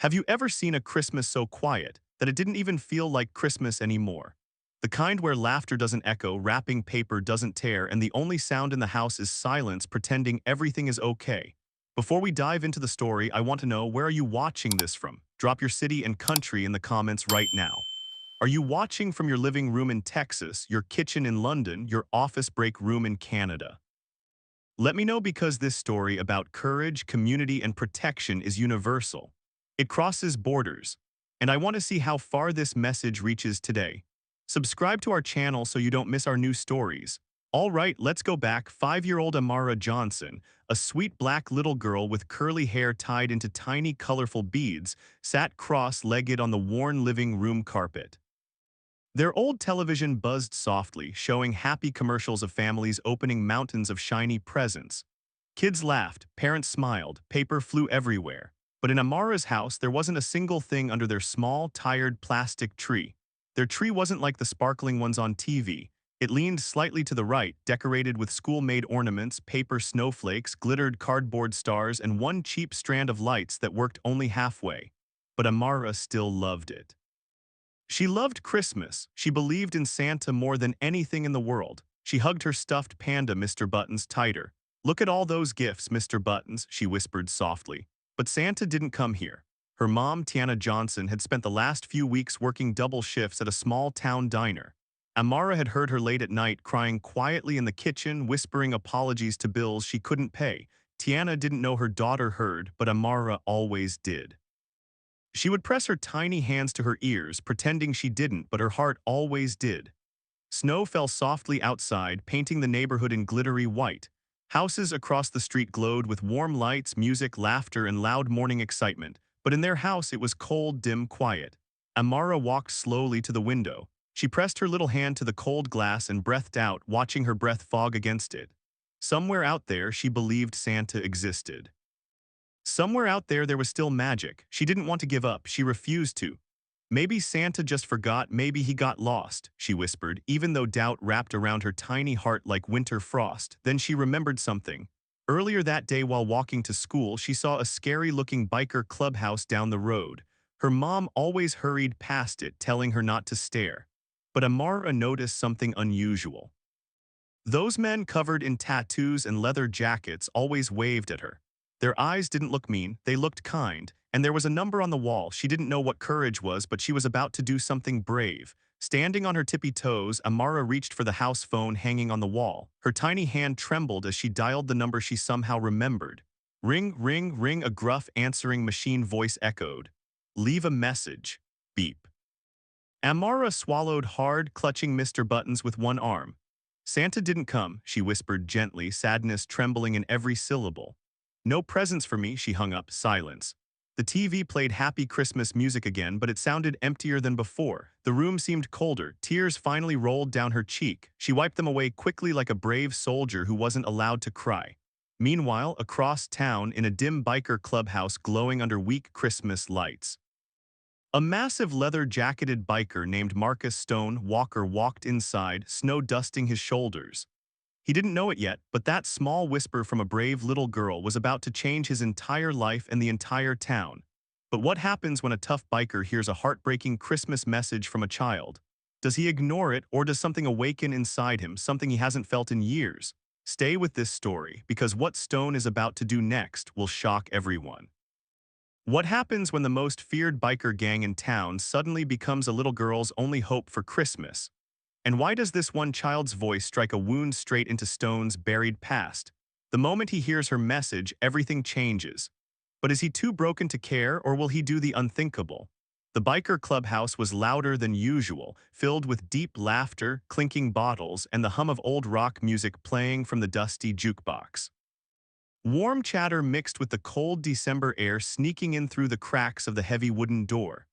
Have you ever seen a Christmas so quiet that it didn't even feel like Christmas anymore? The kind where laughter doesn't echo, wrapping paper doesn't tear, and the only sound in the house is silence pretending everything is okay. Before we dive into the story, I want to know, where are you watching this from? Drop your city and country in the comments right now. Are you watching from your living room in Texas, your kitchen in London, your office break room in Canada? Let me know, because this story about courage, community, and protection is universal. It crosses borders, and I want to see how far this message reaches today. Subscribe to our channel so you don't miss our new stories. All right, let's go back. 5-year-old Amara Johnson, a sweet black little girl with curly hair tied into tiny colorful beads, sat cross-legged on the worn living room carpet. Their old television buzzed softly, showing happy commercials of families opening mountains of shiny presents. Kids laughed, parents smiled, paper flew everywhere. But in Amara's house, there wasn't a single thing under their small, tired plastic tree. Their tree wasn't like the sparkling ones on TV. It leaned slightly to the right, decorated with school-made ornaments, paper snowflakes, glittered cardboard stars, and one cheap strand of lights that worked only halfway. But Amara still loved it. She loved Christmas. She believed in Santa more than anything in the world. She hugged her stuffed panda, Mr. Buttons, tighter. "Look at all those gifts, Mr. Buttons," she whispered softly. But Santa didn't come here. Her mom, Tiana Johnson, had spent the last few weeks working double shifts at a small-town diner. Amara had heard her late at night, crying quietly in the kitchen, whispering apologies to bills she couldn't pay. Tiana didn't know her daughter heard, but Amara always did. She would press her tiny hands to her ears, pretending she didn't, but her heart always did. Snow fell softly outside, painting the neighborhood in glittery white. Houses across the street glowed with warm lights, music, laughter, and loud morning excitement. But in their house, it was cold, dim, quiet. Amara walked slowly to the window. She pressed her little hand to the cold glass and breathed out, watching her breath fog against it. Somewhere out there, she believed Santa existed. Somewhere out there, there was still magic. She didn't want to give up. She refused to. "Maybe Santa just forgot. Maybe he got lost," she whispered, even though doubt wrapped around her tiny heart like winter frost. Then she remembered something. Earlier that day, while walking to school, she saw a scary-looking biker clubhouse down the road. Her mom always hurried past it, telling her not to stare. But Amara noticed something unusual. Those men covered in tattoos and leather jackets always waved at her. Their eyes didn't look mean, they looked kind, and there was a number on the wall. She didn't know what courage was, but she was about to do something brave. Standing on her tippy toes, Amara reached for the house phone hanging on the wall. Her tiny hand trembled as she dialed the number she somehow remembered. Ring, ring, ring, a gruff answering machine voice echoed. "Leave a message." Beep. Amara swallowed hard, clutching Mr. Buttons with one arm. "Santa didn't come," she whispered gently, sadness trembling in every syllable. "No presents for me," she hung up. Silence. The TV played Happy Christmas music again, but it sounded emptier than before. The room seemed colder. Tears finally rolled down her cheek. She wiped them away quickly, like a brave soldier who wasn't allowed to cry. Meanwhile, across town, in a dim biker clubhouse glowing under weak Christmas lights, a massive leather-jacketed biker named Marcus Stone Walker walked inside, snow dusting his shoulders. He didn't know it yet, but that small whisper from a brave little girl was about to change his entire life and the entire town. But what happens when a tough biker hears a heartbreaking Christmas message from a child? Does he ignore it, or does something awaken inside him, something he hasn't felt in years? Stay with this story, because what Stone is about to do next will shock everyone. What happens when the most feared biker gang in town suddenly becomes a little girl's only hope for Christmas? And why does this one child's voice strike a wound straight into Stone's buried past? The moment he hears her message, everything changes. But is he too broken to care, or will he do the unthinkable? The biker clubhouse was louder than usual, filled with deep laughter, clinking bottles, and the hum of old rock music playing from the dusty jukebox. Warm chatter mixed with the cold December air sneaking in through the cracks of the heavy wooden door.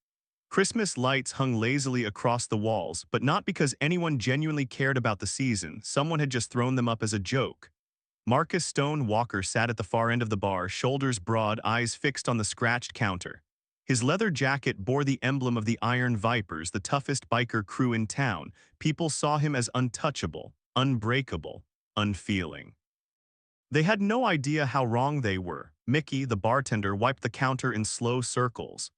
Christmas lights hung lazily across the walls, but not because anyone genuinely cared about the season. Someone had just thrown them up as a joke. Marcus Stone Walker sat at the far end of the bar, shoulders broad, eyes fixed on the scratched counter. His leather jacket bore the emblem of the Iron Vipers, the toughest biker crew in town. People saw him as untouchable, unbreakable, unfeeling. They had no idea how wrong they were. Mickey, the bartender, wiped the counter in slow circles.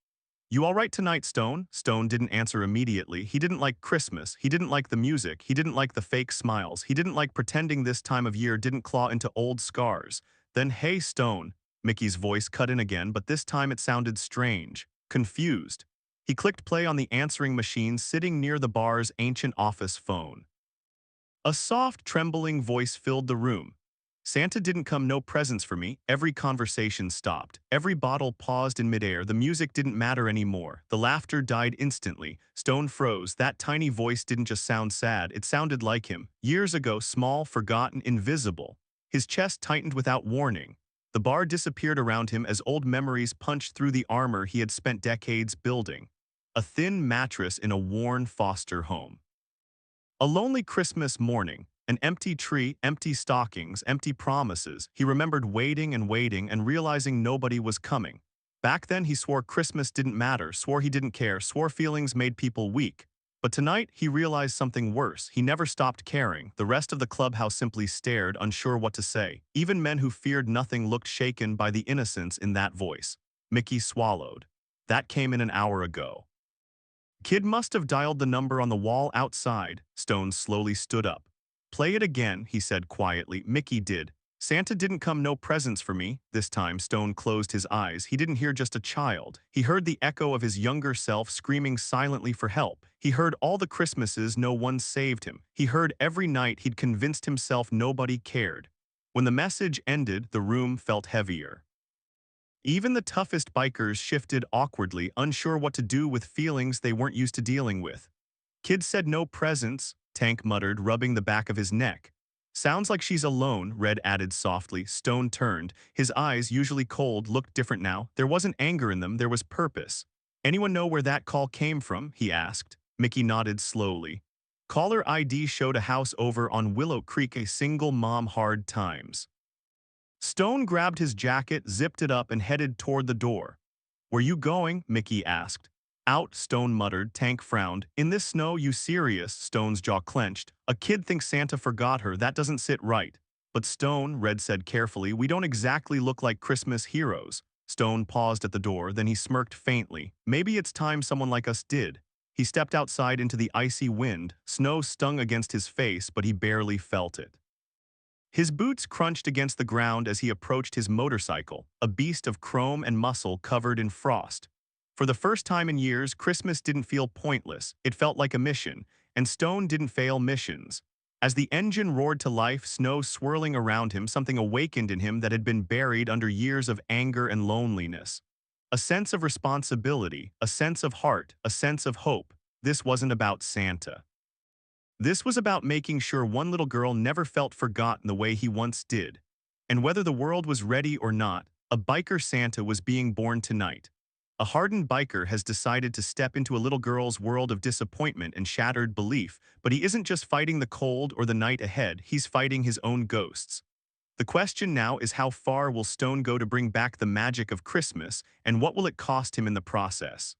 You all right tonight, Stone? Stone didn't answer immediately. He didn't like Christmas. He didn't like the music. He didn't like the fake smiles. He didn't like pretending this time of year didn't claw into old scars. Then, hey, Stone. Mickey's voice cut in again, but this time it sounded strange, confused. He clicked play on the answering machine sitting near the bar's ancient office phone. A soft, trembling voice filled the room. Santa didn't come no presents for me. Every conversation stopped. Every bottle paused in midair. The music didn't matter anymore. The laughter died instantly. Stone froze. That tiny voice didn't just sound sad. It sounded like him. Years ago, small, forgotten, invisible. His chest tightened without warning. The bar disappeared around him as old memories punched through the armor he had spent decades building. A thin mattress in a worn foster home. A lonely Christmas morning, an empty tree, empty stockings, empty promises. He remembered waiting and realizing nobody was coming. Back then he swore Christmas didn't matter, swore he didn't care, swore feelings made people weak. But tonight he realized something worse. He never stopped caring. The rest of the clubhouse simply stared, unsure what to say. Even men who feared nothing looked shaken by the innocence in that voice. Mickey swallowed. That came in an hour ago. Kid must have dialed the number on the wall outside. Stone slowly stood up. Play it again, he said quietly. Mickey did. Santa didn't come no presents for me. This time Stone closed his eyes. He didn't hear just a child. He heard the echo of his younger self screaming silently for help. He heard all the Christmases no one saved him. He heard every night he'd convinced himself nobody cared. When the message ended, the room felt heavier. Even the toughest bikers shifted awkwardly, unsure what to do with feelings they weren't used to dealing with. Kid said no presents, Tank muttered, rubbing the back of his neck. Sounds like she's alone, Red added softly. Stone turned. His eyes, usually cold, looked different now. There wasn't anger in them, there was purpose. Anyone know where that call came from? He asked. Mickey nodded slowly. Caller ID showed a house over on Willow Creek, a single mom, hard times. Stone grabbed his jacket, zipped it up, and headed toward the door. Where you going? Mickey asked. Out, Stone muttered. Tank frowned. In this snow, you serious? Stone's jaw clenched. A kid thinks Santa forgot her. That doesn't sit right. But Stone, Red said carefully, we don't exactly look like Christmas heroes. Stone paused at the door, then he smirked faintly. Maybe it's time someone like us did. He stepped outside into the icy wind. Snow stung against his face, but he barely felt it. His boots crunched against the ground as he approached his motorcycle, a beast of chrome and muscle covered in frost. For the first time in years, Christmas didn't feel pointless. It felt like a mission, and Stone didn't fail missions. As the engine roared to life, snow swirling around him, something awakened in him that had been buried under years of anger and loneliness. A sense of responsibility, a sense of heart, a sense of hope. This wasn't about Santa. This was about making sure one little girl never felt forgotten the way he once did. And whether the world was ready or not, a biker Santa was being born tonight. A hardened biker has decided to step into a little girl's world of disappointment and shattered belief, but he isn't just fighting the cold or the night ahead, he's fighting his own ghosts. The question now is, how far will Stone go to bring back the magic of Christmas, and what will it cost him in the process?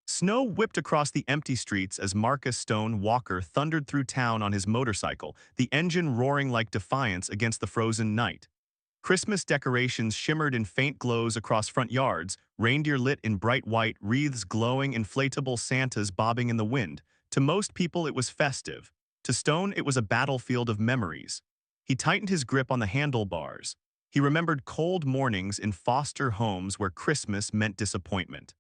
Snow whipped across the empty streets as Marcus Stone Walker thundered through town on his motorcycle, the engine roaring like defiance against the frozen night. Christmas decorations shimmered in faint glows across front yards, reindeer lit in bright white, wreaths glowing, inflatable Santas bobbing in the wind. To most people it was festive. To Stone it was a battlefield of memories. He tightened his grip on the handlebars. He remembered cold mornings in foster homes where Christmas meant disappointment.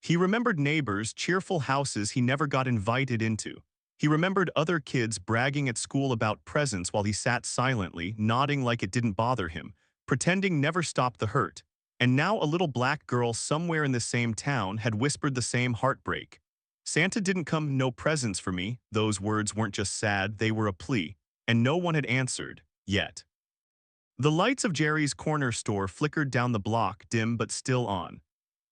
He remembered neighbors, cheerful houses he never got invited into. He remembered other kids bragging at school about presents while he sat silently, nodding like it didn't bother him, pretending never stopped the hurt. And now a little black girl somewhere in the same town had whispered the same heartbreak. Santa didn't come no presents for me. Those words weren't just sad, they were a plea. And no one had answered, yet. The lights of Jerry's corner store flickered down the block, dim but still on.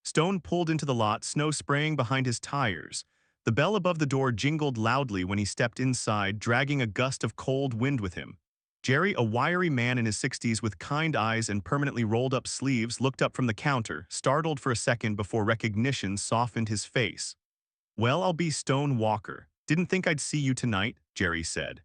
Stone pulled into the lot, snow spraying behind his tires. The bell above the door jingled loudly when he stepped inside, dragging a gust of cold wind with him. Jerry, a wiry man in his 60s with kind eyes and permanently rolled-up sleeves, looked up from the counter, startled for a second before recognition softened his face. Well, I'll be Stone Walker. Didn't think I'd see you tonight, Jerry said.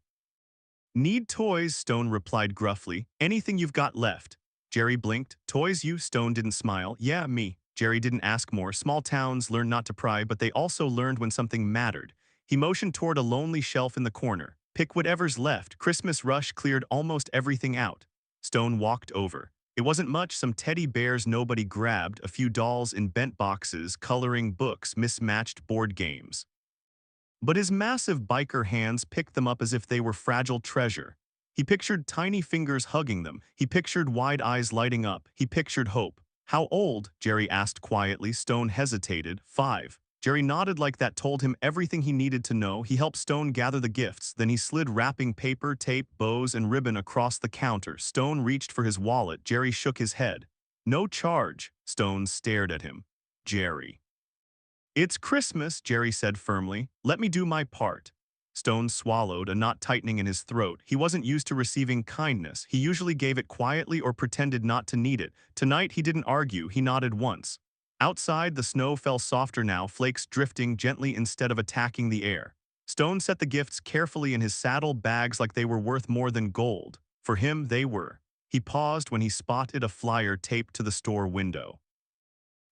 Need toys, Stone replied gruffly. Anything you've got left. Jerry blinked. Toys you? Stone didn't smile. Yeah, me. Jerry didn't ask more. Small towns learn not to pry, but they also learned when something mattered. He motioned toward a lonely shelf in the corner. Pick whatever's left. Christmas rush cleared almost everything out. Stone walked over. It wasn't much, some teddy bears nobody grabbed, a few dolls in bent boxes, coloring books, mismatched board games. But his massive biker hands picked them up as if they were fragile treasure. He pictured tiny fingers hugging them. He pictured wide eyes lighting up. He pictured hope. How old? Jerry asked quietly. Stone hesitated. 5. Jerry nodded like that told him everything he needed to know. He helped Stone gather the gifts. Then he slid wrapping paper, tape, bows, and ribbon across the counter. Stone reached for his wallet. Jerry shook his head. No charge. Stone stared at him. Jerry. It's Christmas, Jerry said firmly. Let me do my part. Stone swallowed, a knot tightening in his throat. He wasn't used to receiving kindness. He usually gave it quietly or pretended not to need it. Tonight, he didn't argue. He nodded once. Outside, the snow fell softer now, flakes drifting gently instead of attacking the air. Stone set the gifts carefully in his saddle bags like they were worth more than gold. For him, they were. He paused when he spotted a flyer taped to the store window.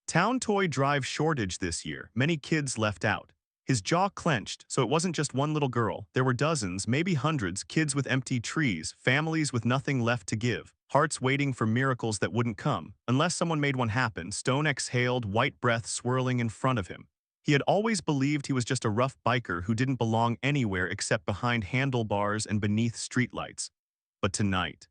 Town toy drive shortage this year, many kids left out. His jaw clenched, so it wasn't just one little girl. There were dozens, maybe hundreds, kids with empty trees, families with nothing left to give, hearts waiting for miracles that wouldn't come. Unless someone made one happen, Stone exhaled, white breath swirling in front of him. He had always believed he was just a rough biker who didn't belong anywhere except behind handlebars and beneath streetlights. But tonight,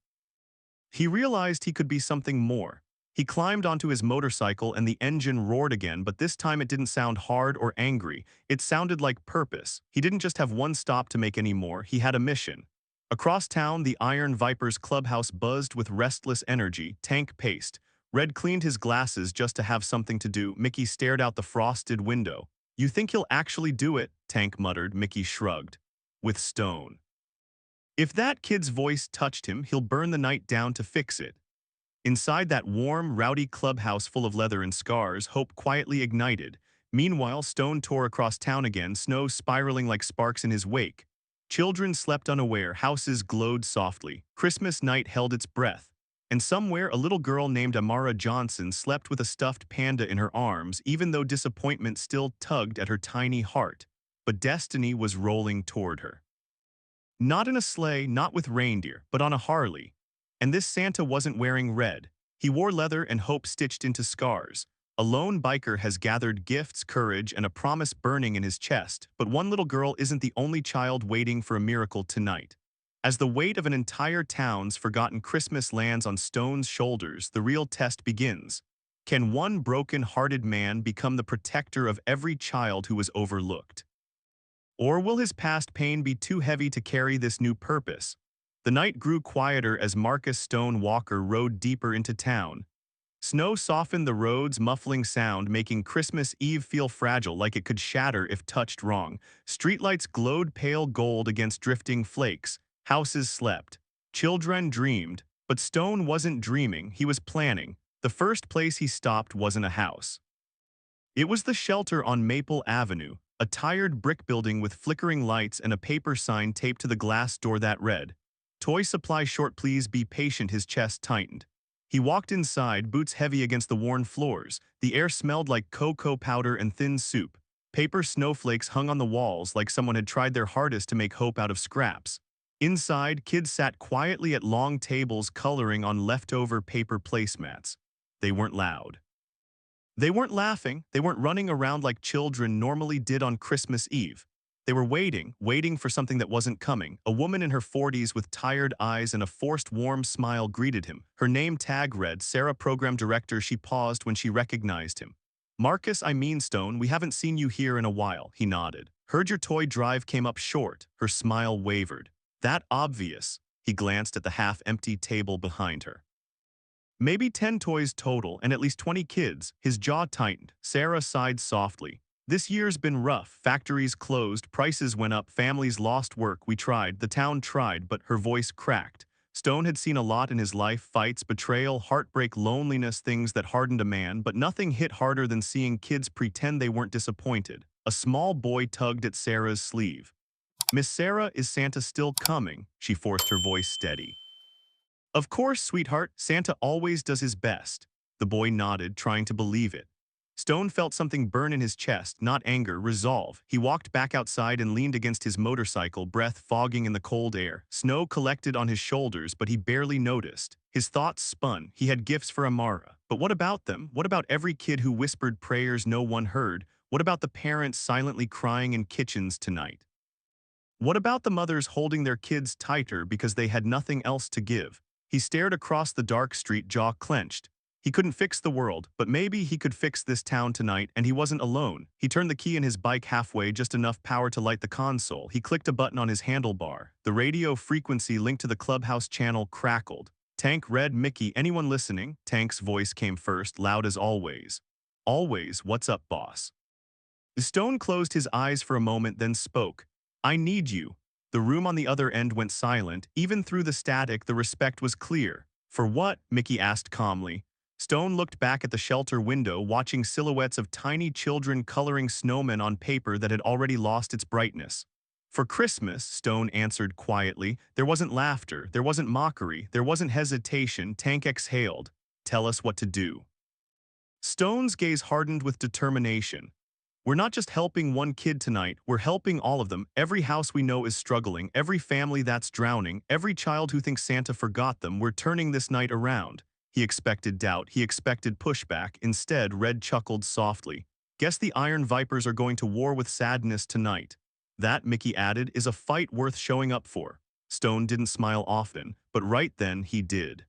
he realized he could be something more. He climbed onto his motorcycle and the engine roared again, but this time it didn't sound hard or angry. It sounded like purpose. He didn't just have one stop to make anymore, he had a mission. Across town, the Iron Viper's clubhouse buzzed with restless energy. Tank paced. Red cleaned his glasses just to have something to do. Mickey stared out the frosted window. You think he'll actually do it? Tank muttered. Mickey shrugged. With Stone. If that kid's voice touched him, he'll burn the night down to fix it. Inside that warm, rowdy clubhouse full of leather and scars, hope quietly ignited. Meanwhile, Stone tore across town again, snow spiraling like sparks in his wake. Children slept unaware, houses glowed softly. Christmas night held its breath. And somewhere, a little girl named Amara Johnson slept with a stuffed panda in her arms, even though disappointment still tugged at her tiny heart. But destiny was rolling toward her. Not in a sleigh, not with reindeer, but on a Harley. And this Santa wasn't wearing red. He wore leather and hope stitched into scars. A lone biker has gathered gifts, courage, and a promise burning in his chest, but one little girl isn't the only child waiting for a miracle tonight. As the weight of an entire town's forgotten Christmas lands on Stone's shoulders, the real test begins. Can one broken-hearted man become the protector of every child who was overlooked? Or will his past pain be too heavy to carry this new purpose? The night grew quieter as Marcus Stone Walker rode deeper into town. Snow softened the road's muffling sound, making Christmas Eve feel fragile, like it could shatter if touched wrong. Streetlights glowed pale gold against drifting flakes. Houses slept. Children dreamed. But Stone wasn't dreaming, he was planning. The first place he stopped wasn't a house. It was the shelter on Maple Avenue, a tired brick building with flickering lights and a paper sign taped to the glass door that read, "Toy supply short, please be patient." His chest tightened. He walked inside, boots heavy against the worn floors. The air smelled like cocoa powder and thin soup. Paper snowflakes hung on the walls like someone had tried their hardest to make hope out of scraps. Inside, kids sat quietly at long tables coloring on leftover paper placemats. They weren't loud. They weren't laughing. They weren't running around like children normally did on Christmas Eve. They were waiting for something that wasn't coming. A woman in her 40s with tired eyes and a forced warm smile greeted him. Her name tag read, Sarah, program director. She paused when she recognized him. Marcus, I mean Stone, we haven't seen you here in a while. He nodded. Heard your toy drive came up short. Her smile wavered. That obvious. He glanced at the half-empty table behind her. Maybe 10 toys total and at least 20 kids. His jaw tightened. Sarah sighed softly. This year's been rough. Factories closed, prices went up, families lost work. We tried, the town tried, but her voice cracked. Stone had seen a lot in his life, fights, betrayal, heartbreak, loneliness, things that hardened a man, but nothing hit harder than seeing kids pretend they weren't disappointed. A small boy tugged at Sarah's sleeve. Miss Sarah, is Santa still coming? She forced her voice steady. Of course, sweetheart, Santa always does his best. The boy nodded, trying to believe it. Stone felt something burn in his chest, not anger, resolve. He walked back outside and leaned against his motorcycle, breath fogging in the cold air. Snow collected on his shoulders, but he barely noticed. His thoughts spun. He had gifts for Amara. But what about them? What about every kid who whispered prayers no one heard? What about the parents silently crying in kitchens tonight? What about the mothers holding their kids tighter because they had nothing else to give? He stared across the dark street, jaw clenched. He couldn't fix the world, but maybe he could fix this town tonight, and he wasn't alone. He turned the key in his bike halfway, just enough power to light the console. He clicked a button on his handlebar. The radio frequency linked to the clubhouse channel crackled. Tank read, "Mickey, anyone listening?" Tank's voice came first, loud as always. "Always, what's up, boss?" Stone closed his eyes for a moment, then spoke. "I need you." The room on the other end went silent. Even through the static, the respect was clear. "For what?" Mickey asked calmly. Stone looked back at the shelter window, watching silhouettes of tiny children coloring snowmen on paper that had already lost its brightness. "For Christmas," Stone answered quietly. There wasn't laughter, there wasn't mockery, there wasn't hesitation. Tank exhaled. "Tell us what to do." Stone's gaze hardened with determination. "We're not just helping one kid tonight, we're helping all of them. Every house we know is struggling, every family that's drowning, every child who thinks Santa forgot them. We're turning this night around." He expected doubt, he expected pushback. Instead, Red chuckled softly. "Guess the Iron Vipers are going to war with sadness tonight." "That," Mickey added, "is a fight worth showing up for." Stone didn't smile often, but right then he did.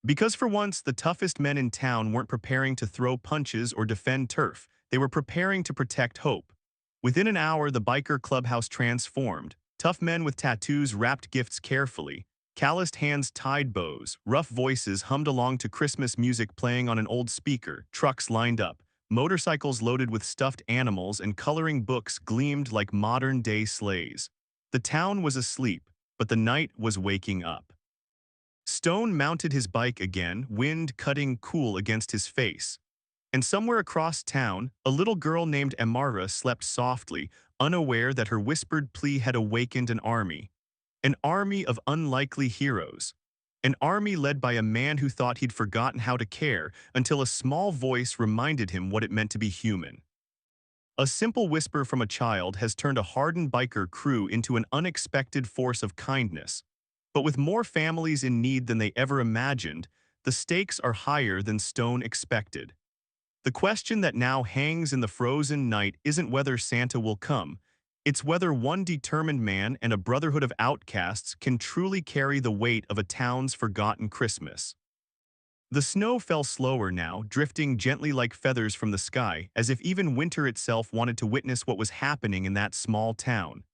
Because for once, the toughest men in town weren't preparing to throw punches or defend turf. They were preparing to protect hope. Within an hour, the biker clubhouse transformed. Tough men with tattoos wrapped gifts carefully. Calloused hands tied bows. Rough voices hummed along to Christmas music playing on an old speaker. Trucks lined up. Motorcycles loaded with stuffed animals and coloring books gleamed like modern-day sleighs. The town was asleep, but the night was waking up. Stone mounted his bike again, wind cutting cool against his face. And somewhere across town, a little girl named Amara slept softly, unaware that her whispered plea had awakened an army. An army of unlikely heroes. An army led by a man who thought he'd forgotten how to care until a small voice reminded him what it meant to be human. A simple whisper from a child has turned a hardened biker crew into an unexpected force of kindness. But with more families in need than they ever imagined, the stakes are higher than Stone expected. The question that now hangs in the frozen night isn't whether Santa will come. It's whether one determined man and a brotherhood of outcasts can truly carry the weight of a town's forgotten Christmas. The snow fell slower now, drifting gently like feathers from the sky, as if even winter itself wanted to witness what was happening in that small town.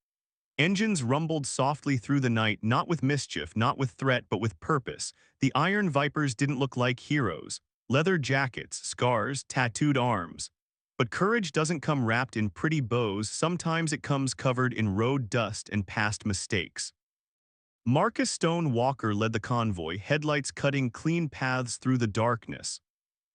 Engines rumbled softly through the night, not with mischief, not with threat, but with purpose. The Iron Vipers didn't look like heroes. Leather jackets, scars, tattooed arms. But courage doesn't come wrapped in pretty bows, sometimes it comes covered in road dust and past mistakes. Marcus Stone Walker led the convoy, headlights cutting clean paths through the darkness.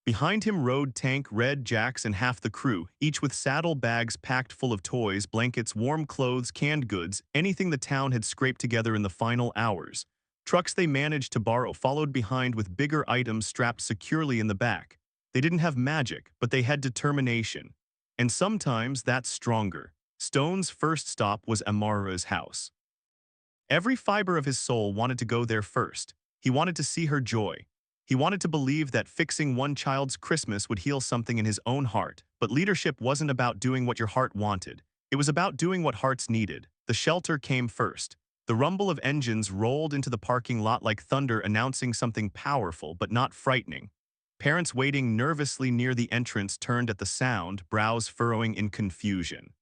Behind him rode Tank, Red, Jax, and half the crew, each with saddle bags packed full of toys, blankets, warm clothes, canned goods, anything the town had scraped together in the final hours. Trucks they managed to borrow followed behind with bigger items strapped securely in the back. They didn't have magic, but they had determination. And sometimes that's stronger. Stone's first stop was Amara's house. Every fiber of his soul wanted to go there first. He wanted to see her joy. He wanted to believe that fixing one child's Christmas would heal something in his own heart. But leadership wasn't about doing what your heart wanted. It was about doing what hearts needed. The shelter came first. The rumble of engines rolled into the parking lot like thunder, announcing something powerful but not frightening. Parents waiting nervously near the entrance turned at the sound, brows furrowing in confusion.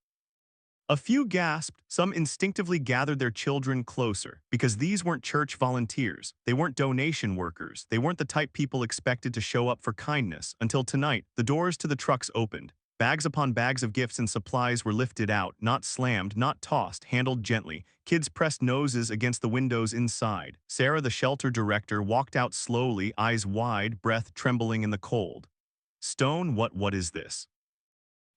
A few gasped, some instinctively gathered their children closer, because these weren't church volunteers, they weren't donation workers, they weren't the type people expected to show up for kindness. Until tonight, the doors to the trucks opened. Bags upon bags of gifts and supplies were lifted out, not slammed, not tossed, handled gently. Kids pressed noses against the windows inside. Sarah, the shelter director, walked out slowly, eyes wide, breath trembling in the cold. "Stone, what is this?"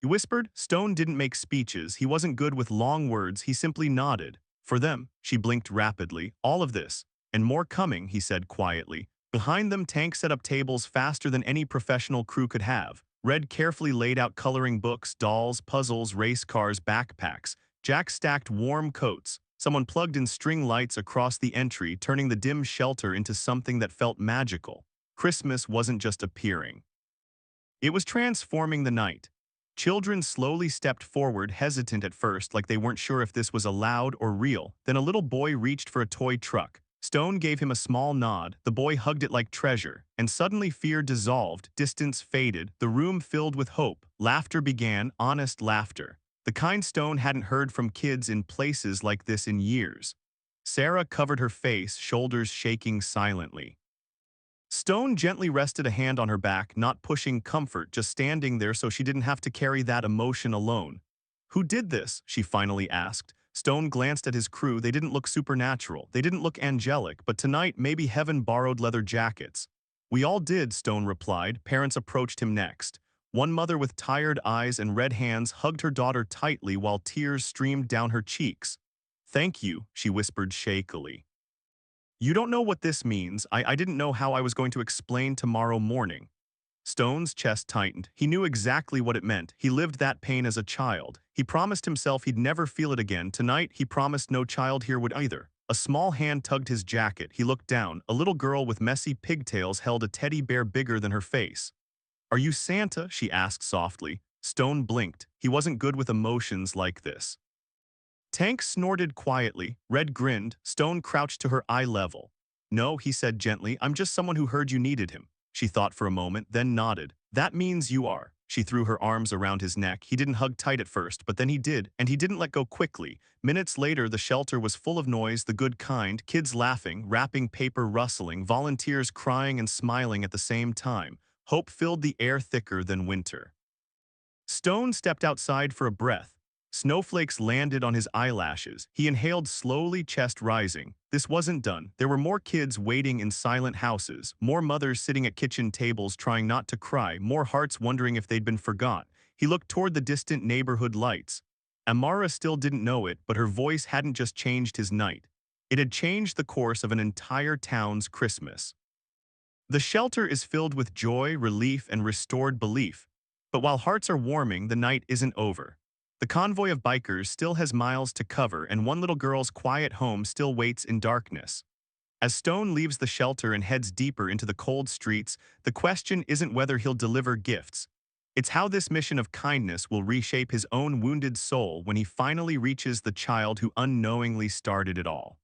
He whispered. Stone didn't make speeches, he wasn't good with long words, he simply nodded. "For them," she blinked rapidly, "all of this. And more coming," he said quietly. Behind them, Tank set up tables faster than any professional crew could have. Red carefully laid out coloring books, dolls, puzzles, race cars, backpacks. Jack stacked warm coats. Someone plugged in string lights across the entry, turning the dim shelter into something that felt magical. Christmas wasn't just appearing. It was transforming the night. Children slowly stepped forward, hesitant at first, like they weren't sure if this was allowed or real. Then a little boy reached for a toy truck. Stone gave him a small nod. The boy hugged it like treasure. And suddenly fear dissolved, distance faded, the room filled with hope. Laughter began, honest laughter. The kind Stone hadn't heard from kids in places like this in years. Sarah covered her face, shoulders shaking silently. Stone gently rested a hand on her back, not pushing comfort, just standing there so she didn't have to carry that emotion alone. "Who did this?" she finally asked. Stone glanced at his crew. They didn't look supernatural. They didn't look angelic, but tonight maybe heaven borrowed leather jackets. "We all did," Stone replied. Parents approached him next. One mother with tired eyes and red hands hugged her daughter tightly while tears streamed down her cheeks. "Thank you," she whispered shakily. "You don't know what this means. I didn't know how I was going to explain tomorrow morning." Stone's chest tightened. He knew exactly what it meant. He lived that pain as a child. He promised himself he'd never feel it again. Tonight, he promised no child here would either. A small hand tugged his jacket. He looked down. A little girl with messy pigtails held a teddy bear bigger than her face. "Are you Santa?" she asked softly. Stone blinked. He wasn't good with emotions like this. Tank snorted quietly. Red grinned. Stone crouched to her eye level. "No," he said gently. "I'm just someone who heard you needed him." She thought for a moment, then nodded. "That means you are." She threw her arms around his neck. He didn't hug tight at first, but then he did, and he didn't let go quickly. Minutes later, the shelter was full of noise, the good kind, kids laughing, wrapping paper rustling, volunteers crying and smiling at the same time. Hope filled the air thicker than winter. Stone stepped outside for a breath. Snowflakes landed on his eyelashes. He inhaled slowly, chest rising. This wasn't done. There were more kids waiting in silent houses, more mothers sitting at kitchen tables trying not to cry, more hearts wondering if they'd been forgot. He looked toward the distant neighborhood lights. Amara still didn't know it, but her voice hadn't just changed his night. It had changed the course of an entire town's Christmas. The shelter is filled with joy, relief, and restored belief. But while hearts are warming, the night isn't over. The convoy of bikers still has miles to cover, and one little girl's quiet home still waits in darkness. As Stone leaves the shelter and heads deeper into the cold streets, the question isn't whether he'll deliver gifts. It's how this mission of kindness will reshape his own wounded soul when he finally reaches the child who unknowingly started it all.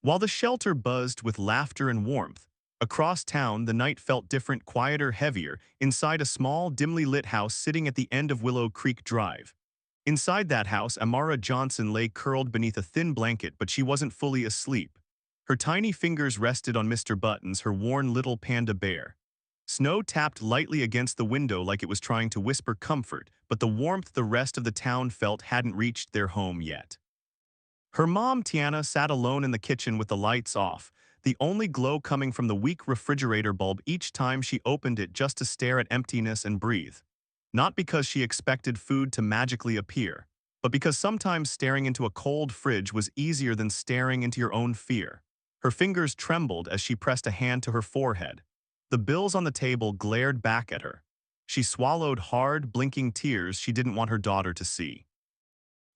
While the shelter buzzed with laughter and warmth, across town the night felt different, quieter, heavier, inside a small, dimly lit house sitting at the end of Willow Creek Drive. Inside that house, Amara Johnson lay curled beneath a thin blanket, but she wasn't fully asleep. Her tiny fingers rested on Mr. Buttons, her worn little panda bear. Snow tapped lightly against the window like it was trying to whisper comfort, but the warmth the rest of the town felt hadn't reached their home yet. Her mom, Tiana, sat alone in the kitchen with the lights off, the only glow coming from the weak refrigerator bulb each time she opened it just to stare at emptiness and breathe. Not because she expected food to magically appear, but because sometimes staring into a cold fridge was easier than staring into your own fear. Her fingers trembled as she pressed a hand to her forehead. The bills on the table glared back at her. She swallowed hard, blinking tears she didn't want her daughter to see.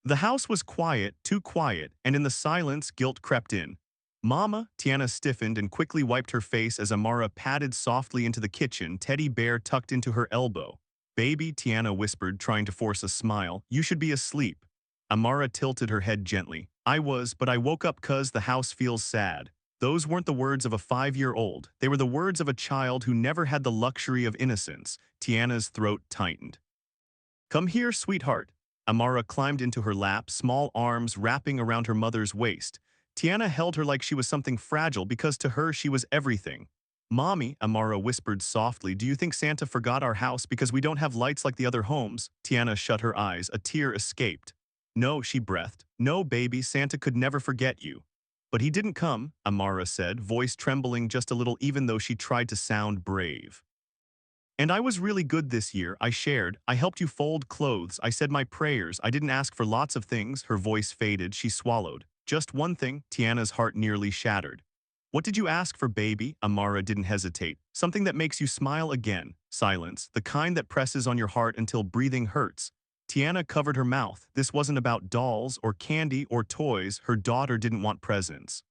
The house was quiet, too quiet, and in the silence guilt crept in. "Mama," Tiana stiffened and quickly wiped her face as Amara padded softly into the kitchen, teddy bear tucked into her elbow. "Baby," Tiana whispered, trying to force a smile, "you should be asleep." Amara tilted her head gently. "I was, but I woke up 'cause the house feels sad." Those weren't the words of a 5-year-old. They were the words of a child who never had the luxury of innocence. Tiana's throat tightened. "Come here, sweetheart." Amara climbed into her lap, small arms wrapping around her mother's waist. Tiana held her like she was something fragile because to her she was everything. "Mommy," Amara whispered softly, "do you think Santa forgot our house because we don't have lights like the other homes?" Tiana shut her eyes. A tear escaped. "No," she breathed. "No, baby, Santa could never forget you." "But he didn't come," Amara said, voice trembling just a little even though she tried to sound brave. "And I was really good this year. I shared. I helped you fold clothes. I said my prayers. I didn't ask for lots of things." Her voice faded. She swallowed. "Just one thing." Tiana's heart nearly shattered. What did you ask for, baby? Amara didn't hesitate. Something that makes you smile again. Silence, the kind that presses on your heart until breathing hurts. Tiana covered her mouth. This wasn't about dolls or candy or toys. Her daughter didn't want presents.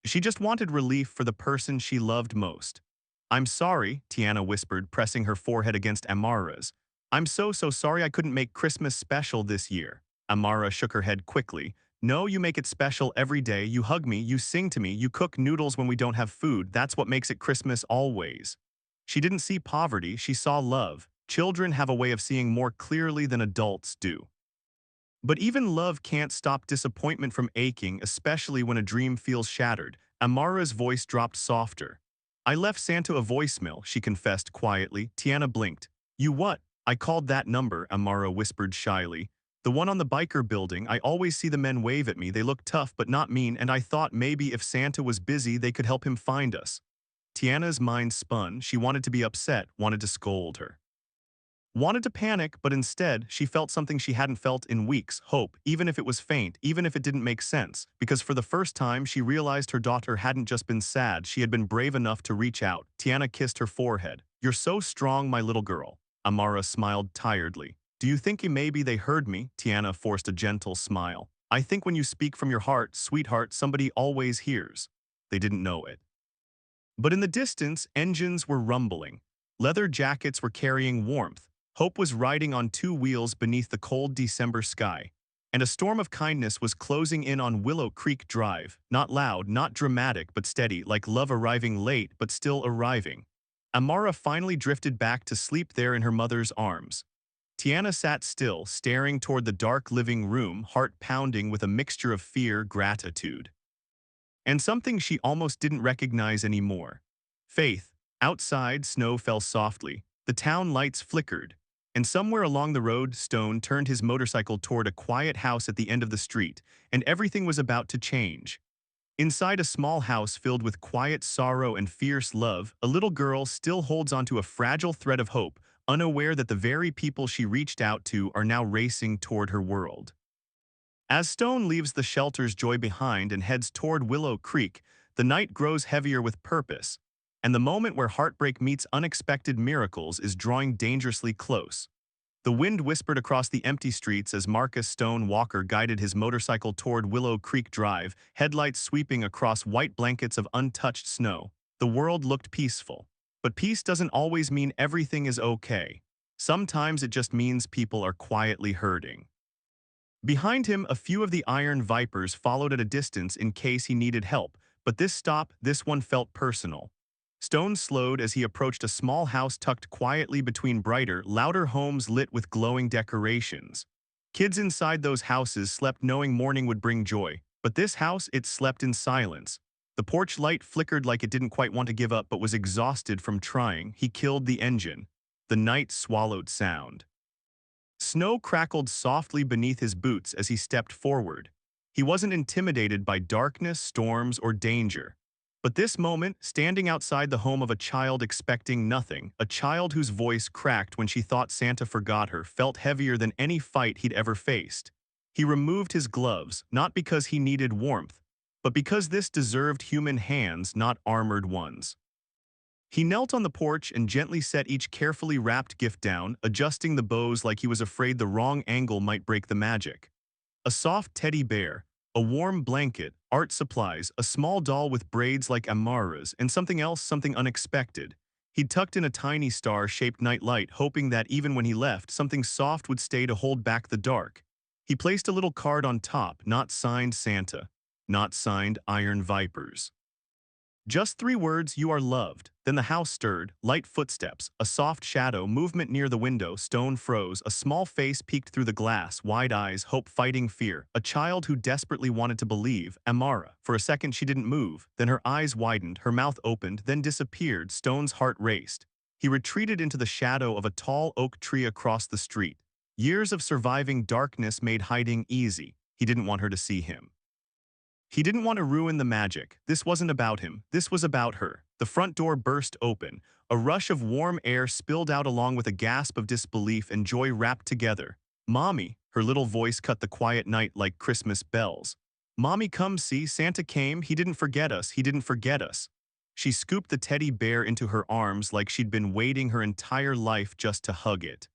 She just wanted relief for the person she loved most. I'm sorry, Tiana whispered, pressing her forehead against Amara's. I'm so sorry I couldn't make Christmas special this year. Amara shook her head quickly. No, you make it special every day. You hug me, you sing to me, you cook noodles when we don't have food. That's what makes it Christmas always. She didn't see poverty, she saw love. Children have a way of seeing more clearly than adults do. But even love can't stop disappointment from aching, especially when a dream feels shattered. Amara's voice dropped softer. I left Santa a voicemail, she confessed quietly. Tiana blinked. You what? I called that number, Amara whispered shyly. The one on the biker building. I always see the men wave at me. They look tough but not mean, and I thought maybe if Santa was busy, they could help him find us. Tiana's mind spun. She wanted to be upset, wanted to scold her. Wanted to panic, but instead, she felt something she hadn't felt in weeks, hope, even if it was faint, even if it didn't make sense, because for the first time, she realized her daughter hadn't just been sad, she had been brave enough to reach out. Tiana kissed her forehead. You're so strong, my little girl. Amara smiled tiredly. Do you think maybe they heard me? Tiana forced a gentle smile. I think when you speak from your heart, sweetheart, somebody always hears. They didn't know it. But in the distance, engines were rumbling. Leather jackets were carrying warmth. Hope was riding on two wheels beneath the cold December sky. And a storm of kindness was closing in on Willow Creek Drive, not loud, not dramatic, but steady, like love arriving late but still arriving. Amara finally drifted back to sleep there in her mother's arms. Tiana sat still, staring toward the dark living room, heart pounding with a mixture of fear, gratitude, and something she almost didn't recognize anymore. Faith. Outside, snow fell softly. The town lights flickered. And somewhere along the road, Stone turned his motorcycle toward a quiet house at the end of the street, and everything was about to change. Inside a small house filled with quiet sorrow and fierce love, a little girl still holds onto a fragile thread of hope, unaware that the very people she reached out to are now racing toward her world. As Stone leaves the shelter's joy behind and heads toward Willow Creek, the night grows heavier with purpose, and the moment where heartbreak meets unexpected miracles is drawing dangerously close. The wind whispered across the empty streets as Marcus Stone Walker guided his motorcycle toward Willow Creek Drive, headlights sweeping across white blankets of untouched snow. The world looked peaceful. But peace doesn't always mean everything is okay. Sometimes it just means people are quietly hurting. Behind him, a few of the Iron Vipers followed at a distance in case he needed help, but this one felt personal. Stone slowed as he approached a small house tucked quietly between brighter, louder homes lit with glowing decorations. Kids inside those houses slept knowing morning would bring joy, but this house, it slept in silence. The porch light flickered like it didn't quite want to give up but was exhausted from trying. He killed the engine. The night swallowed sound. Snow crackled softly beneath his boots as he stepped forward. He wasn't intimidated by darkness, storms, or danger. But this moment, standing outside the home of a child expecting nothing, a child whose voice cracked when she thought Santa forgot her, felt heavier than any fight he'd ever faced. He removed his gloves, not because he needed warmth, but because this deserved human hands, not armored ones. He knelt on the porch and gently set each carefully wrapped gift down, adjusting the bows like he was afraid the wrong angle might break the magic. A soft teddy bear, a warm blanket, art supplies, a small doll with braids like Amara's, and something unexpected. He'd tucked in a tiny star-shaped nightlight, hoping that even when he left, something soft would stay to hold back the dark. He placed a little card on top, not signed Santa, not signed Iron Vipers. Just 3 words, you are loved. Then the house stirred, light footsteps, a soft shadow, movement near the window. Stone froze, a small face peeked through the glass, wide eyes, hope fighting fear. A child who desperately wanted to believe, Amara. For a second she didn't move, then her eyes widened, her mouth opened, then disappeared. Stone's heart raced. He retreated into the shadow of a tall oak tree across the street. Years of surviving darkness made hiding easy. He didn't want her to see him. He didn't want to ruin the magic. This wasn't about him. This was about her. The front door burst open. A rush of warm air spilled out along with a gasp of disbelief and joy wrapped together. Mommy, her little voice cut the quiet night like Christmas bells. Mommy, come see, Santa came, he didn't forget us, he didn't forget us. She scooped the teddy bear into her arms like she'd been waiting her entire life just to hug it.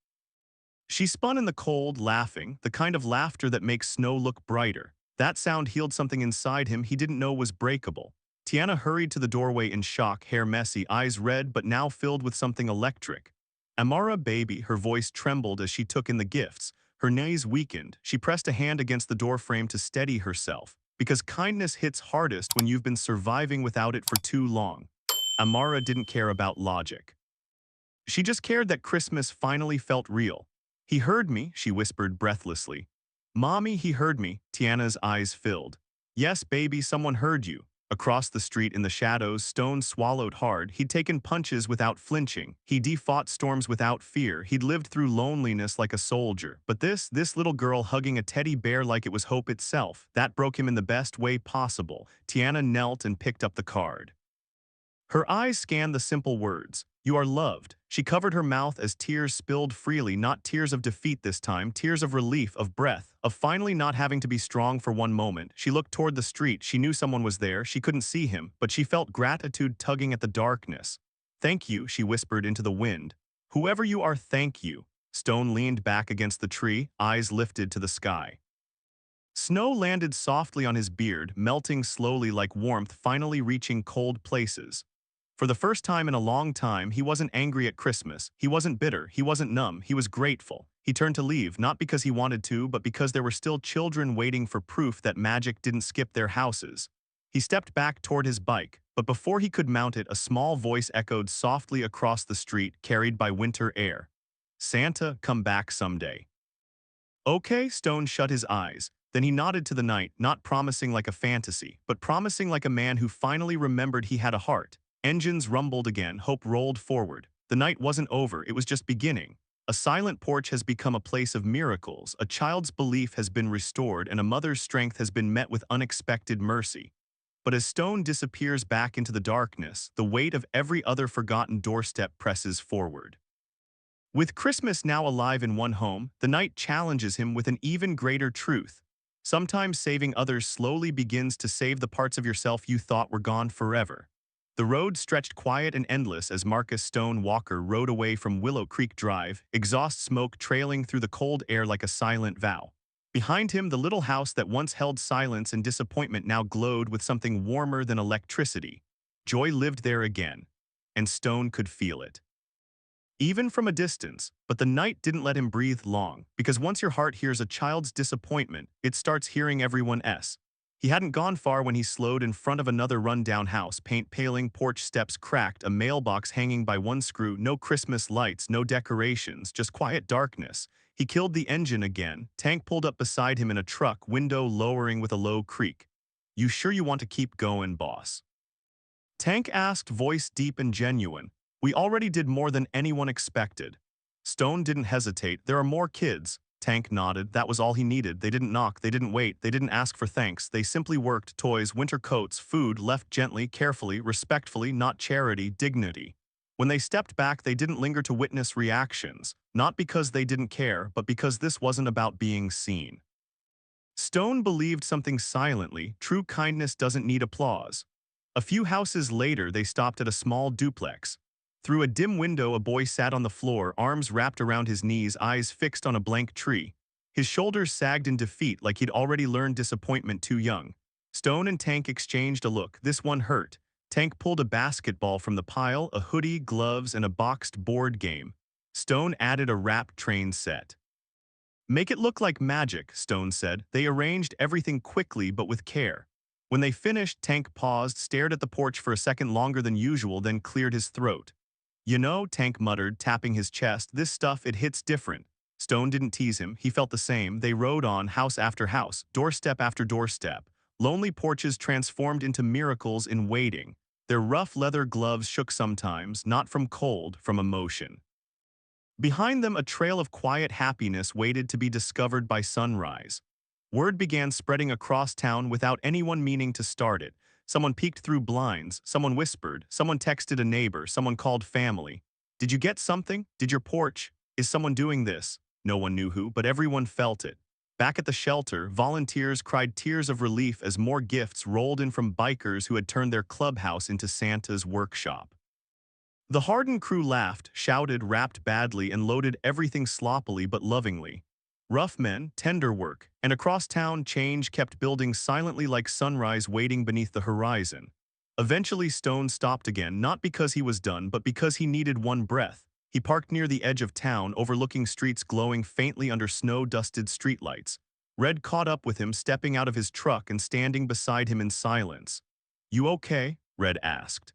She spun in the cold, laughing, the kind of laughter that makes snow look brighter. That sound healed something inside him he didn't know was breakable. Tiana hurried to the doorway in shock, hair messy, eyes red but now filled with something electric. Amara, baby, her voice trembled as she took in the gifts. Her knees weakened. She pressed a hand against the doorframe to steady herself. Because kindness hits hardest when you've been surviving without it for too long. Amara didn't care about logic. She just cared that Christmas finally felt real. He heard me, she whispered breathlessly. Mommy, he heard me, Tiana's eyes filled. Yes, baby, someone heard you. Across the street in the shadows, Stone swallowed hard. He'd taken punches without flinching. He'd fought storms without fear. He'd lived through loneliness like a soldier. But this little girl hugging a teddy bear like it was hope itself, that broke him in the best way possible. Tiana knelt and picked up the card. Her eyes scanned the simple words, "You are loved." She covered her mouth as tears spilled freely, not tears of defeat this time, tears of relief, of breath, of finally not having to be strong for one moment. She looked toward the street. She knew someone was there. She couldn't see him, but she felt gratitude tugging at the darkness. Thank you, she whispered into the wind. Whoever you are, thank you. Stone leaned back against the tree, eyes lifted to the sky. Snow landed softly on his beard, melting slowly like warmth finally reaching cold places. For the first time in a long time, he wasn't angry at Christmas. He wasn't bitter. He wasn't numb. He was grateful. He turned to leave, not because he wanted to, but because there were still children waiting for proof that magic didn't skip their houses. He stepped back toward his bike, but before he could mount it, a small voice echoed softly across the street, carried by winter air. Santa, come back someday. Okay, Stone shut his eyes. Then he nodded to the night, not promising like a fantasy, but promising like a man who finally remembered he had a heart. Engines rumbled again, hope rolled forward. The night wasn't over, it was just beginning. A silent porch has become a place of miracles, a child's belief has been restored, and a mother's strength has been met with unexpected mercy. But as Stone disappears back into the darkness, the weight of every other forgotten doorstep presses forward. With Christmas now alive in one home, the night challenges him with an even greater truth. Sometimes saving others slowly begins to save the parts of yourself you thought were gone forever. The road stretched quiet and endless as Marcus Stone Walker rode away from Willow Creek Drive, exhaust smoke trailing through the cold air like a silent vow. Behind him, the little house that once held silence and disappointment now glowed with something warmer than electricity. Joy lived there again, and Stone could feel it. Even from a distance, but the night didn't let him breathe long, because once your heart hears a child's disappointment, it starts hearing everyone else. He hadn't gone far when he slowed in front of another run-down house, paint paling, porch steps cracked, a mailbox hanging by one screw, no Christmas lights, no decorations, just quiet darkness. He killed the engine again. Tank pulled up beside him in a truck, window lowering with a low creak. You sure you want to keep going, boss? Tank asked, voice deep and genuine. We already did more than anyone expected. Stone didn't hesitate. There are more kids. Tank nodded. That was all he needed. They didn't knock, they didn't wait, they didn't ask for thanks. They simply worked. Toys, winter coats, food, left gently, carefully, respectfully, not charity, dignity. When they stepped back, they didn't linger to witness reactions. Not because they didn't care, but because this wasn't about being seen. Stone believed something silently. True kindness doesn't need applause. A few houses later, they stopped at a small duplex. Through a dim window, a boy sat on the floor, arms wrapped around his knees, eyes fixed on a blank tree. His shoulders sagged in defeat like he'd already learned disappointment too young. Stone and Tank exchanged a look. This one hurt. Tank pulled a basketball from the pile, a hoodie, gloves, and a boxed board game. Stone added a wrap train set. Make it look like magic, Stone said. They arranged everything quickly but with care. When they finished, Tank paused, stared at the porch for a second longer than usual, then cleared his throat. You know, Tank muttered, tapping his chest, this stuff, it hits different. Stone didn't tease him. He felt the same. They rode on, house after house, doorstep after doorstep. Lonely porches transformed into miracles in waiting. Their rough leather gloves shook sometimes, not from cold, from emotion. Behind them, a trail of quiet happiness waited to be discovered by sunrise. Word began spreading across town without anyone meaning to start it. Someone peeked through blinds, someone whispered, someone texted a neighbor, someone called family. Did you get something? Did your porch? Is someone doing this? No one knew who, but everyone felt it. Back at the shelter, volunteers cried tears of relief as more gifts rolled in from bikers who had turned their clubhouse into Santa's workshop. The hardened crew laughed, shouted, rapped badly, and loaded everything sloppily but lovingly. Rough men, tender work, and across town change kept building silently like sunrise waiting beneath the horizon. Eventually Stone stopped again, not because he was done, but because he needed one breath. He parked near the edge of town, overlooking streets glowing faintly under snow-dusted streetlights. Red caught up with him, stepping out of his truck and standing beside him in silence. "You okay?" Red asked.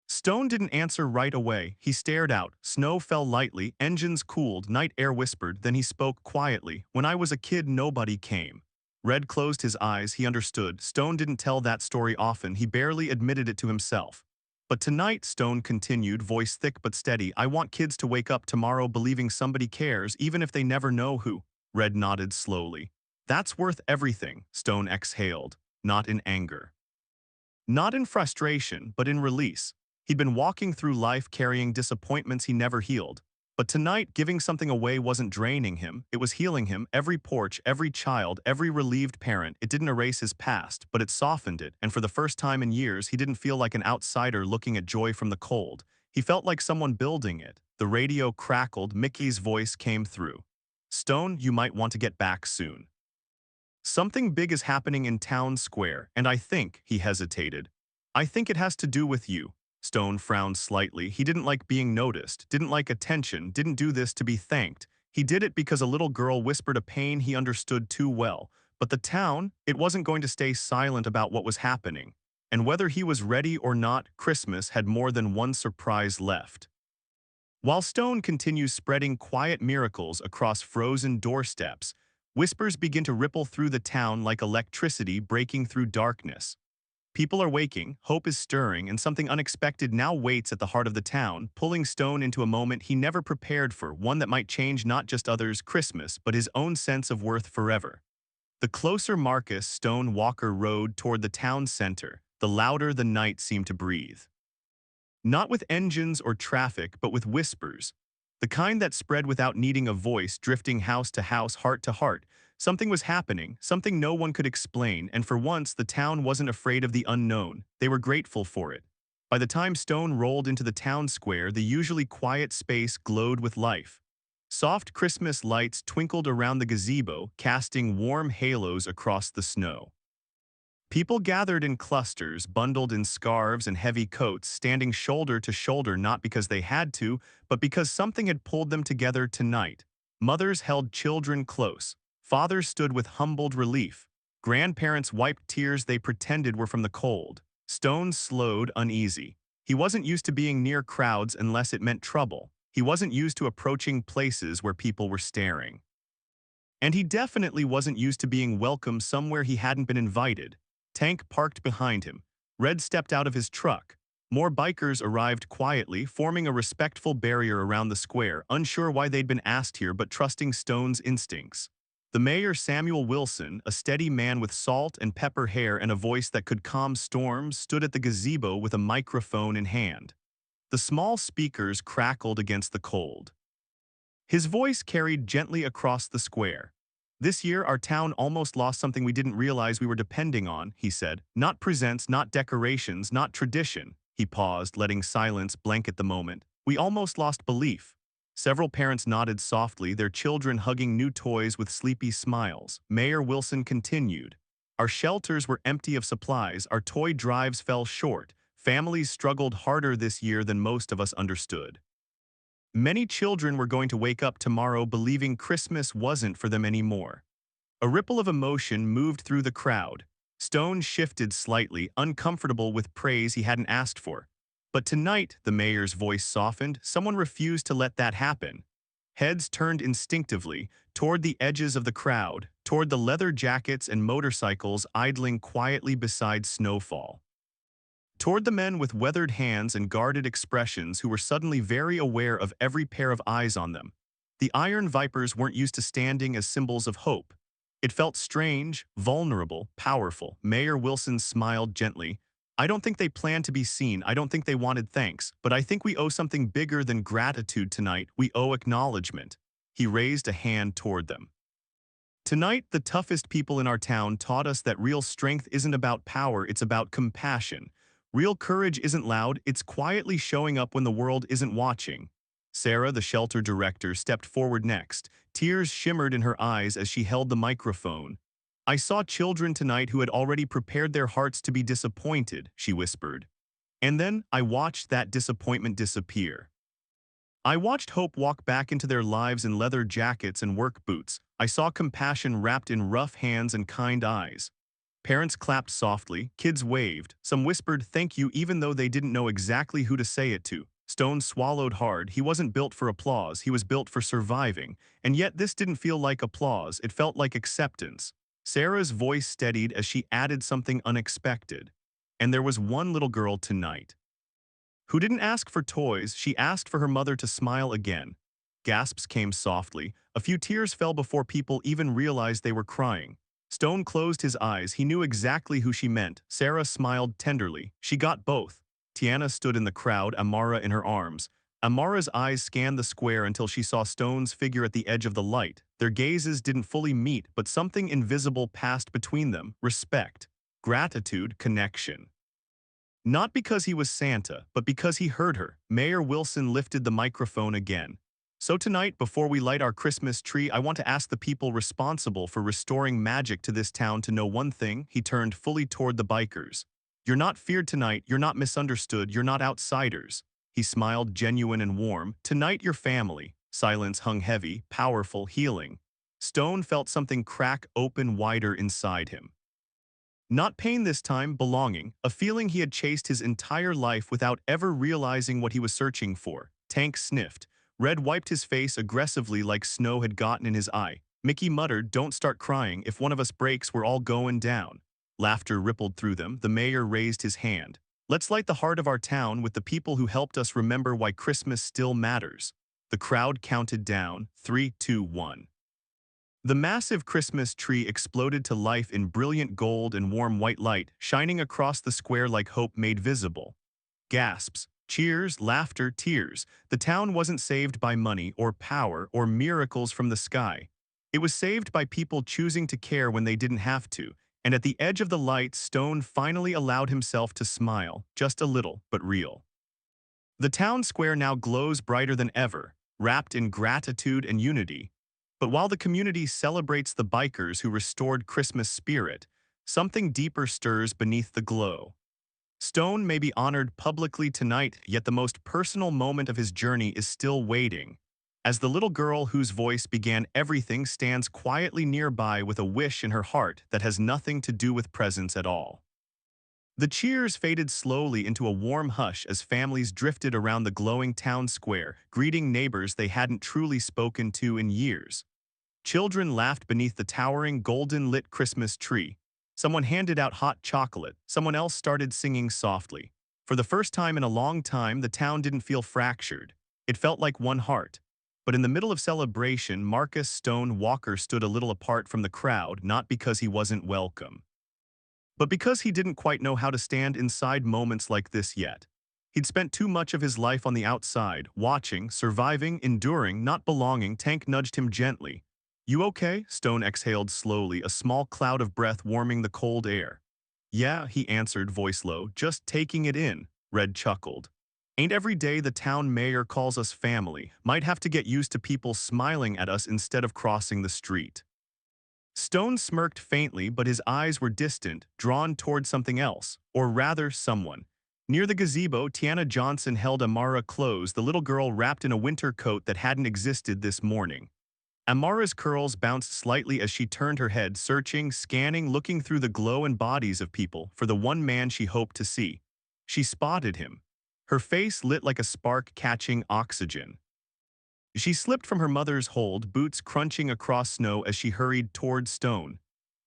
Stone didn't answer right away. He stared out. Snow fell lightly, engines cooled, night air whispered, then he spoke quietly. "When I was a kid, nobody came." Red closed his eyes. He understood. Stone didn't tell that story often. He barely admitted it to himself. But tonight, Stone continued, voice thick but steady, "I want kids to wake up tomorrow believing somebody cares, even if they never know who." Red nodded slowly. "That's worth everything," Stone exhaled, not in anger. Not in frustration, but in release. He'd been walking through life carrying disappointments he never healed. But tonight, giving something away wasn't draining him, it was healing him. Every porch, every child, every relieved parent. It didn't erase his past, but it softened it, and for the first time in years, he didn't feel like an outsider looking at joy from the cold. He felt like someone building it. The radio crackled, Mickey's voice came through. "Stone, you might want to get back soon. Something big is happening in town square, and I think," he hesitated, "I think it has to do with you." Stone frowned slightly. He didn't like being noticed, didn't like attention, didn't do this to be thanked. He did it because a little girl whispered a pain he understood too well. But the town, it wasn't going to stay silent about what was happening. And whether he was ready or not, Christmas had more than one surprise left. While Stone continues spreading quiet miracles across frozen doorsteps, whispers begin to ripple through the town like electricity breaking through darkness. People are waking, hope is stirring, and something unexpected now waits at the heart of the town, pulling Stone into a moment he never prepared for, one that might change not just others' Christmas, but his own sense of worth forever. The closer Marcus Stone Walker rode toward the town center, the louder the night seemed to breathe. Not with engines or traffic, but with whispers. The kind that spread without needing a voice, drifting house to house, heart to heart. Something was happening, something no one could explain, and for once the town wasn't afraid of the unknown. They were grateful for it. By the time Stone rolled into the town square, the usually quiet space glowed with life. Soft Christmas lights twinkled around the gazebo, casting warm halos across the snow. People gathered in clusters, bundled in scarves and heavy coats, standing shoulder to shoulder not because they had to, but because something had pulled them together tonight. Mothers held children close. Fathers stood with humbled relief. Grandparents wiped tears they pretended were from the cold. Stone slowed, uneasy. He wasn't used to being near crowds unless it meant trouble. He wasn't used to approaching places where people were staring. And he definitely wasn't used to being welcome somewhere he hadn't been invited. Tank parked behind him. Red stepped out of his truck. More bikers arrived quietly, forming a respectful barrier around the square, unsure why they'd been asked here but trusting Stone's instincts. The mayor, Samuel Wilson, a steady man with salt and pepper hair and a voice that could calm storms, stood at the gazebo with a microphone in hand. The small speakers crackled against the cold. His voice carried gently across the square. "This year, our town almost lost something we didn't realize we were depending on," he said. "Not presents, not decorations, not tradition." He paused, letting silence blanket the moment. "We almost lost belief." Several parents nodded softly, their children hugging new toys with sleepy smiles. Mayor Wilson continued. "Our shelters were empty of supplies, our toy drives fell short. Families struggled harder this year than most of us understood. Many children were going to wake up tomorrow believing Christmas wasn't for them anymore." A ripple of emotion moved through the crowd. Stone shifted slightly, uncomfortable with praise he hadn't asked for. "But tonight," the mayor's voice softened, "someone refused to let that happen." Heads turned instinctively toward the edges of the crowd, toward the leather jackets and motorcycles idling quietly beside Snowfall. Toward the men with weathered hands and guarded expressions who were suddenly very aware of every pair of eyes on them. The Iron Vipers weren't used to standing as symbols of hope. It felt strange, vulnerable, powerful. Mayor Wilson smiled gently. "I don't think they planned to be seen, I don't think they wanted thanks, but I think we owe something bigger than gratitude tonight. We owe acknowledgement." He raised a hand toward them. Tonight, the toughest people in our town taught us that real strength isn't about power, it's about compassion. Real courage isn't loud, it's quietly showing up when the world isn't watching. Sarah, the shelter director, stepped forward next. Tears shimmered in her eyes as she held the microphone. I saw children tonight who had already prepared their hearts to be disappointed, she whispered. And then I watched that disappointment disappear. I watched hope walk back into their lives in leather jackets and work boots. I saw compassion wrapped in rough hands and kind eyes. Parents clapped softly, kids waved, some whispered thank you even though they didn't know exactly who to say it to. Stone swallowed hard. He wasn't built for applause, he was built for surviving. And yet this didn't feel like applause, it felt like acceptance. Sarah's voice steadied as she added something unexpected. And there was one little girl tonight who didn't ask for toys, she asked for her mother to smile again. Gasps came softly. A few tears fell before people even realized they were crying. Stone closed his eyes. He knew exactly who she meant. Sarah smiled tenderly. She got both. Tiana stood in the crowd, Amara in her arms. Amara's eyes scanned the square until she saw Stone's figure at the edge of the light. Their gazes didn't fully meet, but something invisible passed between them. Respect, gratitude, connection. Not because he was Santa, but because he heard her. Mayor Wilson lifted the microphone again. So tonight, before we light our Christmas tree, I want to ask the people responsible for restoring magic to this town to know one thing. He turned fully toward the bikers. You're not feared tonight, you're not misunderstood, you're not outsiders. He smiled, genuine and warm. Tonight, you're family. Silence hung heavy, powerful, healing. Stone felt something crack open wider inside him. Not pain this time, belonging, a feeling he had chased his entire life without ever realizing what he was searching for. Tank sniffed. Red wiped his face aggressively like snow had gotten in his eye. Mickey muttered, "Don't start crying. If one of us breaks, we're all going down." Laughter rippled through them. The mayor raised his hand. "Let's light the heart of our town with the people who helped us remember why Christmas still matters." The crowd counted down. 3, 2, 1. The massive Christmas tree exploded to life in brilliant gold and warm white light, shining across the square like hope made visible. Gasps, cheers, laughter, tears. The town wasn't saved by money or power or miracles from the sky. It was saved by people choosing to care when they didn't have to. And at the edge of the light, Stone finally allowed himself to smile, just a little, but real. The town square now glows brighter than ever, wrapped in gratitude and unity. But while the community celebrates the bikers who restored Christmas spirit, something deeper stirs beneath the glow. Stone may be honored publicly tonight, yet the most personal moment of his journey is still waiting. As the little girl whose voice began everything stands quietly nearby with a wish in her heart that has nothing to do with presents at all. The cheers faded slowly into a warm hush as families drifted around the glowing town square, greeting neighbors they hadn't truly spoken to in years. Children laughed beneath the towering, golden-lit Christmas tree. Someone handed out hot chocolate. Someone else started singing softly. For the first time in a long time, the town didn't feel fractured. It felt like one heart. But in the middle of celebration, Marcus Stone Walker stood a little apart from the crowd, not because he wasn't welcome, but because he didn't quite know how to stand inside moments like this yet. He'd spent too much of his life on the outside, watching, surviving, enduring, not belonging. Tank nudged him gently. "You okay?" Stone exhaled slowly, a small cloud of breath warming the cold air. "Yeah," he answered, voice low, "just taking it in." Red chuckled. "Ain't every day the town mayor calls us family. Might have to get used to people smiling at us instead of crossing the street." Stone smirked faintly, but his eyes were distant, drawn toward something else, or rather, someone. Near the gazebo, Tiana Johnson held Amara close, the little girl wrapped in a winter coat that hadn't existed this morning. Amara's curls bounced slightly as she turned her head, searching, scanning, looking through the glow and bodies of people for the one man she hoped to see. She spotted him. Her face lit like a spark catching oxygen. She slipped from her mother's hold, boots crunching across snow as she hurried toward Stone.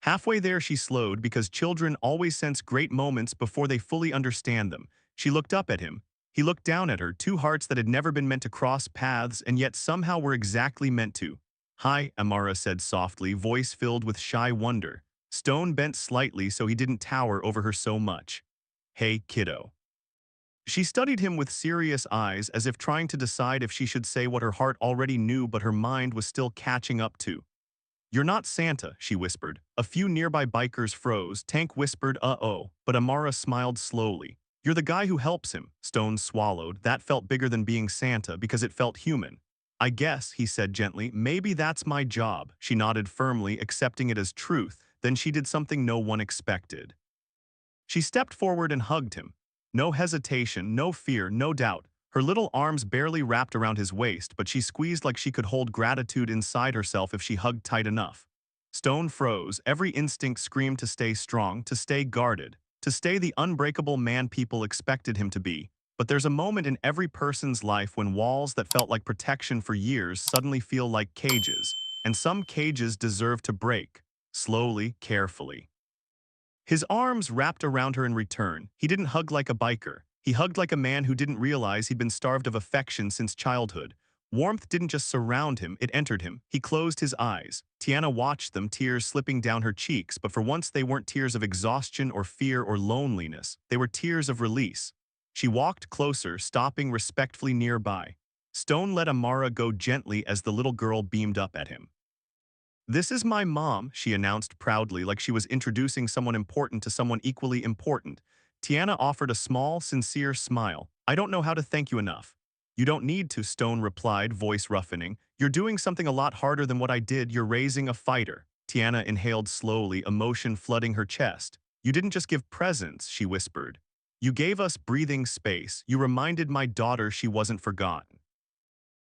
Halfway there she slowed because children always sense great moments before they fully understand them. She looked up at him. He looked down at her, two hearts that had never been meant to cross paths and yet somehow were exactly meant to. "Hi," Amara said softly, voice filled with shy wonder. Stone bent slightly so he didn't tower over her so much. "Hey, kiddo." She studied him with serious eyes, as if trying to decide if she should say what her heart already knew but her mind was still catching up to. "You're not Santa," she whispered. A few nearby bikers froze. Tank whispered, "Uh-oh," but Amara smiled slowly. "You're the guy who helps him." Stone swallowed. That felt bigger than being Santa because it felt human. "I guess," he said gently, "maybe that's my job." She nodded firmly, accepting it as truth. Then she did something no one expected. She stepped forward and hugged him. No hesitation, no fear, no doubt. Her little arms barely wrapped around his waist, but she squeezed like she could hold gratitude inside herself if she hugged tight enough. Stone froze. Every instinct screamed to stay strong, to stay guarded, to stay the unbreakable man people expected him to be. But there's a moment in every person's life when walls that felt like protection for years suddenly feel like cages, and some cages deserve to break, slowly, carefully. His arms wrapped around her in return. He didn't hug like a biker. He hugged like a man who didn't realize he'd been starved of affection since childhood. Warmth didn't just surround him, it entered him. He closed his eyes. Tiana watched them, tears slipping down her cheeks, but for once they weren't tears of exhaustion or fear or loneliness. They were tears of release. She walked closer, stopping respectfully nearby. Stone let Amara go gently as the little girl beamed up at him. "This is my mom," she announced proudly, like she was introducing someone important to someone equally important. Tiana offered a small, sincere smile. "I don't know how to thank you enough." "You don't need to," Stone replied, voice roughening. "You're doing something a lot harder than what I did. You're raising a fighter." Tiana inhaled slowly, emotion flooding her chest. "You didn't just give presents," she whispered. "You gave us breathing space. You reminded my daughter she wasn't forgotten.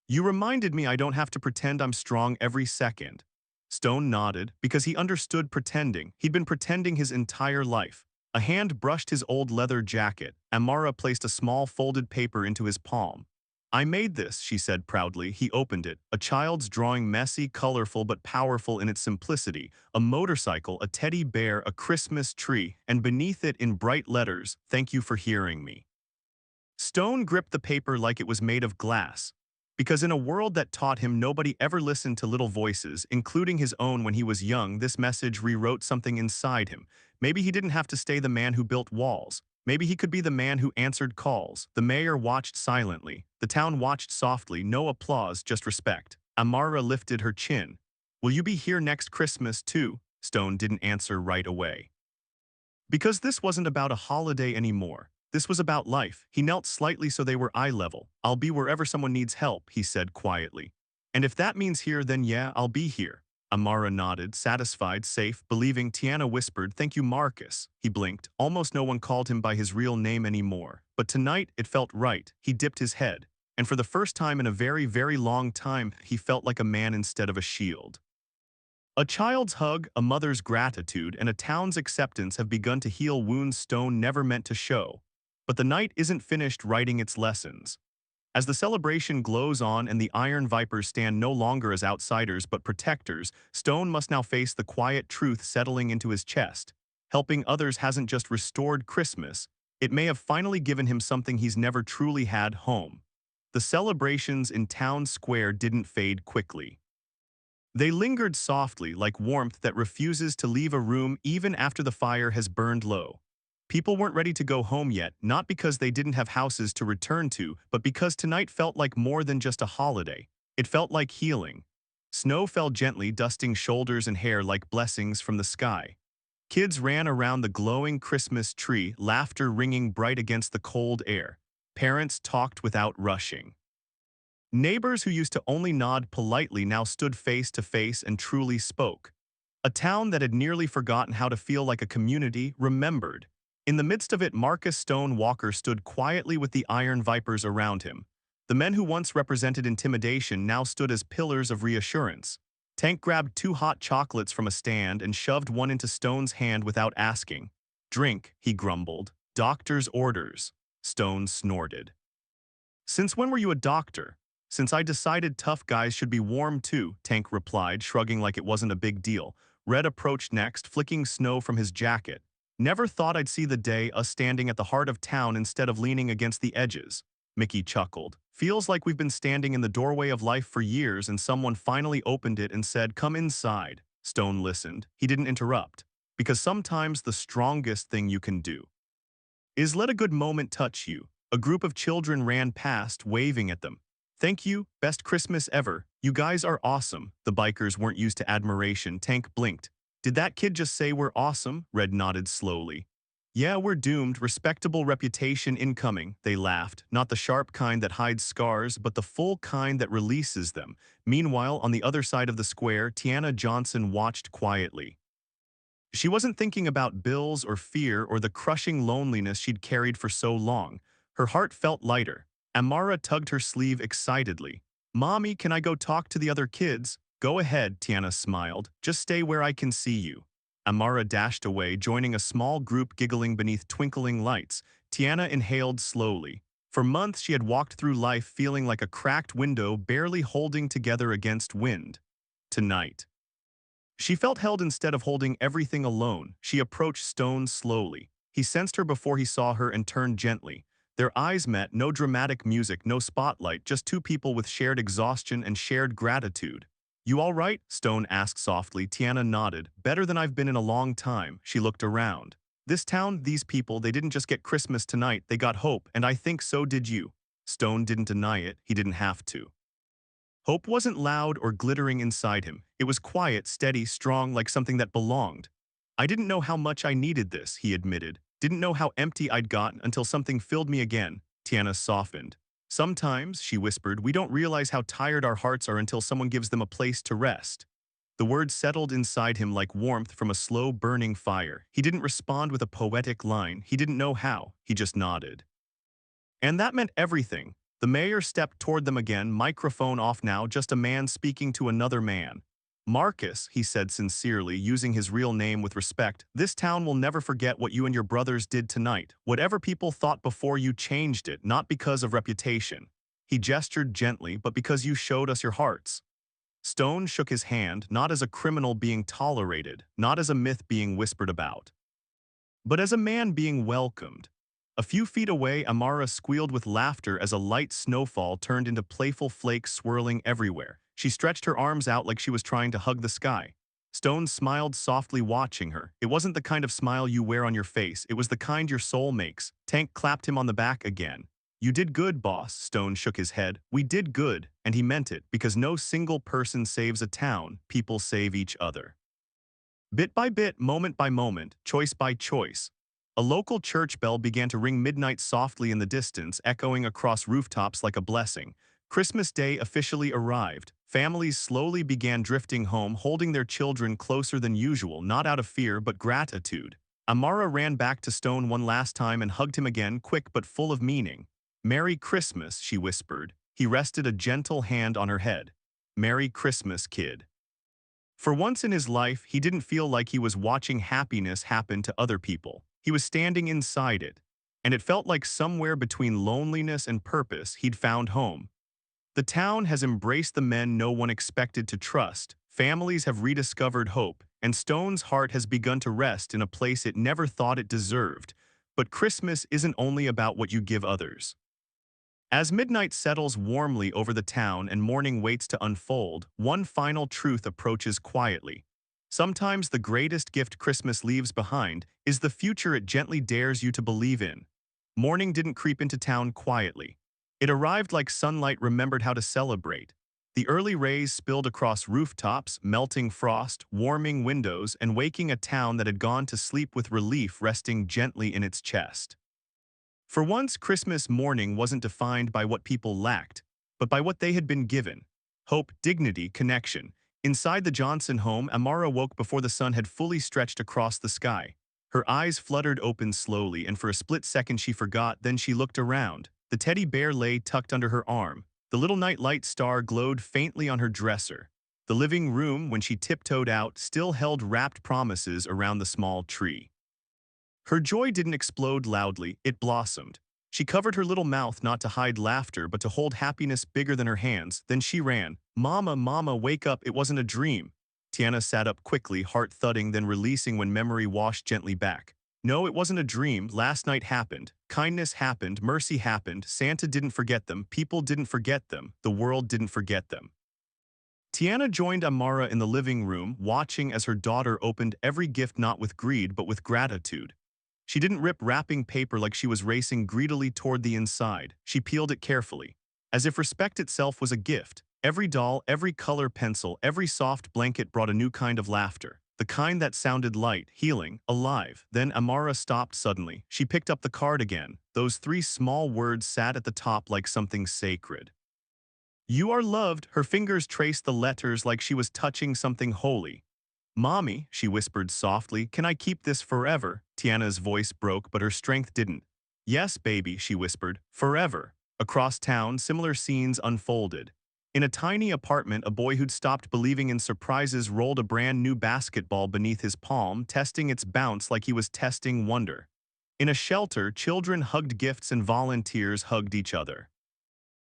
You reminded me I don't have to pretend I'm strong every second." Stone nodded, because he understood pretending. He'd been pretending his entire life. A hand brushed his old leather jacket. Amara placed a small folded paper into his palm. "I made this," she said proudly. He opened it. A child's drawing, messy, colorful, but powerful in its simplicity. A motorcycle, a teddy bear, a Christmas tree, and beneath it in bright letters, "Thank you for hearing me." Stone gripped the paper like it was made of glass. Because in a world that taught him nobody ever listened to little voices, including his own when he was young, this message rewrote something inside him. Maybe he didn't have to stay the man who built walls. Maybe he could be the man who answered calls. The mayor watched silently. The town watched softly, no applause, just respect. Amara lifted her chin. "Will you be here next Christmas, too?" Stone didn't answer right away. Because this wasn't about a holiday anymore. This was about life. He knelt slightly so they were eye level. "I'll be wherever someone needs help," he said quietly. "And if that means here, then yeah, I'll be here." Amara nodded, satisfied, safe, believing. Tiana whispered, "Thank you, Marcus." He blinked. Almost no one called him by his real name anymore. But tonight, it felt right. He dipped his head. And for the first time in a very, very long time, he felt like a man instead of a shield. A child's hug, a mother's gratitude, and a town's acceptance have begun to heal wounds Stone never meant to show. But the night isn't finished writing its lessons. As the celebration glows on and the Iron Vipers stand no longer as outsiders but protectors, Stone must now face the quiet truth settling into his chest. Helping others hasn't just restored Christmas, it may have finally given him something he's never truly had: home. The celebrations in town square didn't fade quickly. They lingered softly, like warmth that refuses to leave a room even after the fire has burned low. People weren't ready to go home yet, not because they didn't have houses to return to, but because tonight felt like more than just a holiday. It felt like healing. Snow fell gently, dusting shoulders and hair like blessings from the sky. Kids ran around the glowing Christmas tree, laughter ringing bright against the cold air. Parents talked without rushing. Neighbors who used to only nod politely now stood face to face and truly spoke. A town that had nearly forgotten how to feel like a community remembered. In the midst of it, Marcus Stone Walker stood quietly with the Iron Vipers around him. The men who once represented intimidation now stood as pillars of reassurance. Tank grabbed 2 hot chocolates from a stand and shoved one into Stone's hand without asking. "Drink," he grumbled. "Doctor's orders." Stone snorted. "Since when were you a doctor?" "Since I decided tough guys should be warm too," Tank replied, shrugging like it wasn't a big deal. Red approached next, flicking snow from his jacket. "Never thought I'd see the day us standing at the heart of town instead of leaning against the edges." Mickey chuckled. "Feels like we've been standing in the doorway of life for years and someone finally opened it and said, 'Come inside.'" Stone listened. He didn't interrupt. Because sometimes the strongest thing you can do is let a good moment touch you. A group of children ran past, waving at them. Thank you, best Christmas ever. You guys are awesome. The bikers weren't used to admiration. Tank blinked. Did that kid just say we're awesome? Red nodded slowly. Yeah, we're doomed. Respectable reputation incoming, they laughed. Not the sharp kind that hides scars, but the full kind that releases them. Meanwhile, on the other side of the square, Tiana Johnson watched quietly. She wasn't thinking about bills or fear or the crushing loneliness she'd carried for so long. Her heart felt lighter. Amara tugged her sleeve excitedly. Mommy, can I go talk to the other kids? Go ahead, Tiana smiled. Just stay where I can see you. Amara dashed away, joining a small group giggling beneath twinkling lights. Tiana inhaled slowly. For months, she had walked through life feeling like a cracked window barely holding together against wind. Tonight, she felt held instead of holding everything alone. She approached Stone slowly. He sensed her before he saw her and turned gently. Their eyes met, no dramatic music, no spotlight, just two people with shared exhaustion and shared gratitude. You all right? Stone asked softly. Tiana nodded. Better than I've been in a long time. She looked around. This town, these people, they didn't just get Christmas tonight, they got hope, and I think so did you. Stone didn't deny it. He didn't have to. Hope wasn't loud or glittering inside him. It was quiet, steady, strong, like something that belonged. I didn't know how much I needed this, he admitted. Didn't know how empty I'd gotten until something filled me again. Tiana softened. Sometimes, she whispered, we don't realize how tired our hearts are until someone gives them a place to rest. The words settled inside him like warmth from a slow burning fire. He didn't respond with a poetic line. He didn't know how. He just nodded. And that meant everything. The mayor stepped toward them again, microphone off now, just a man speaking to another man. Marcus, he said sincerely, using his real name with respect, this town will never forget what you and your brothers did tonight. Whatever people thought before you changed it, not because of reputation. He gestured gently, but because you showed us your hearts. Stone shook his hand, not as a criminal being tolerated, not as a myth being whispered about, but as a man being welcomed. A few feet away, Amara squealed with laughter as a light snowfall turned into playful flakes swirling everywhere. She stretched her arms out like she was trying to hug the sky. Stone smiled softly watching her. It wasn't the kind of smile you wear on your face, it was the kind your soul makes. Tank clapped him on the back again. You did good, boss, Stone shook his head. We did good, and he meant it, because no single person saves a town, people save each other. Bit by bit, moment by moment, choice by choice, a local church bell began to ring midnight softly in the distance, echoing across rooftops like a blessing. Christmas Day officially arrived. Families slowly began drifting home, holding their children closer than usual, not out of fear but gratitude. Amara ran back to Stone one last time and hugged him again, quick but full of meaning. Merry Christmas, she whispered. He rested a gentle hand on her head. Merry Christmas, kid. For once in his life, he didn't feel like he was watching happiness happen to other people. He was standing inside it, and it felt like somewhere between loneliness and purpose he'd found home. The town has embraced the men no one expected to trust, families have rediscovered hope, and Stone's heart has begun to rest in a place it never thought it deserved. But Christmas isn't only about what you give others. As midnight settles warmly over the town and morning waits to unfold, one final truth approaches quietly. Sometimes the greatest gift Christmas leaves behind is the future it gently dares you to believe in. Morning didn't creep into town quietly. It arrived like sunlight remembered how to celebrate. The early rays spilled across rooftops, melting frost, warming windows, and waking a town that had gone to sleep with relief resting gently in its chest. For once, Christmas morning wasn't defined by what people lacked, but by what they had been given. Hope, dignity, connection. Inside the Johnson home, Amara woke before the sun had fully stretched across the sky. Her eyes fluttered open slowly, and for a split second she forgot, then she looked around. The teddy bear lay tucked under her arm. The little nightlight star glowed faintly on her dresser. The living room, when she tiptoed out, still held wrapped promises around the small tree. Her joy didn't explode loudly, it blossomed. She covered her little mouth not to hide laughter but to hold happiness bigger than her hands. Then she ran. Mama, Mama, wake up, it wasn't a dream. Tiana sat up quickly, heart thudding, then releasing when memory washed gently back. No, it wasn't a dream. Last night happened. Kindness happened, mercy happened, Santa didn't forget them, people didn't forget them, the world didn't forget them. Tiana joined Amara in the living room, watching as her daughter opened every gift not with greed but with gratitude. She didn't rip wrapping paper like she was racing greedily toward the inside. She peeled it carefully. As if respect itself was a gift, every doll, every color pencil, every soft blanket brought a new kind of laughter. The kind that sounded light, healing, alive. Then Amara stopped suddenly. She picked up the card again. Those three small words sat at the top like something sacred. You are loved. Her fingers traced the letters like she was touching something holy. Mommy, she whispered softly, can I keep this forever? Tiana's voice broke, but her strength didn't. Yes, baby, she whispered, forever. Across town, similar scenes unfolded. In a tiny apartment, a boy who'd stopped believing in surprises rolled a brand new basketball beneath his palm, testing its bounce like he was testing wonder. In a shelter, children hugged gifts and volunteers hugged each other.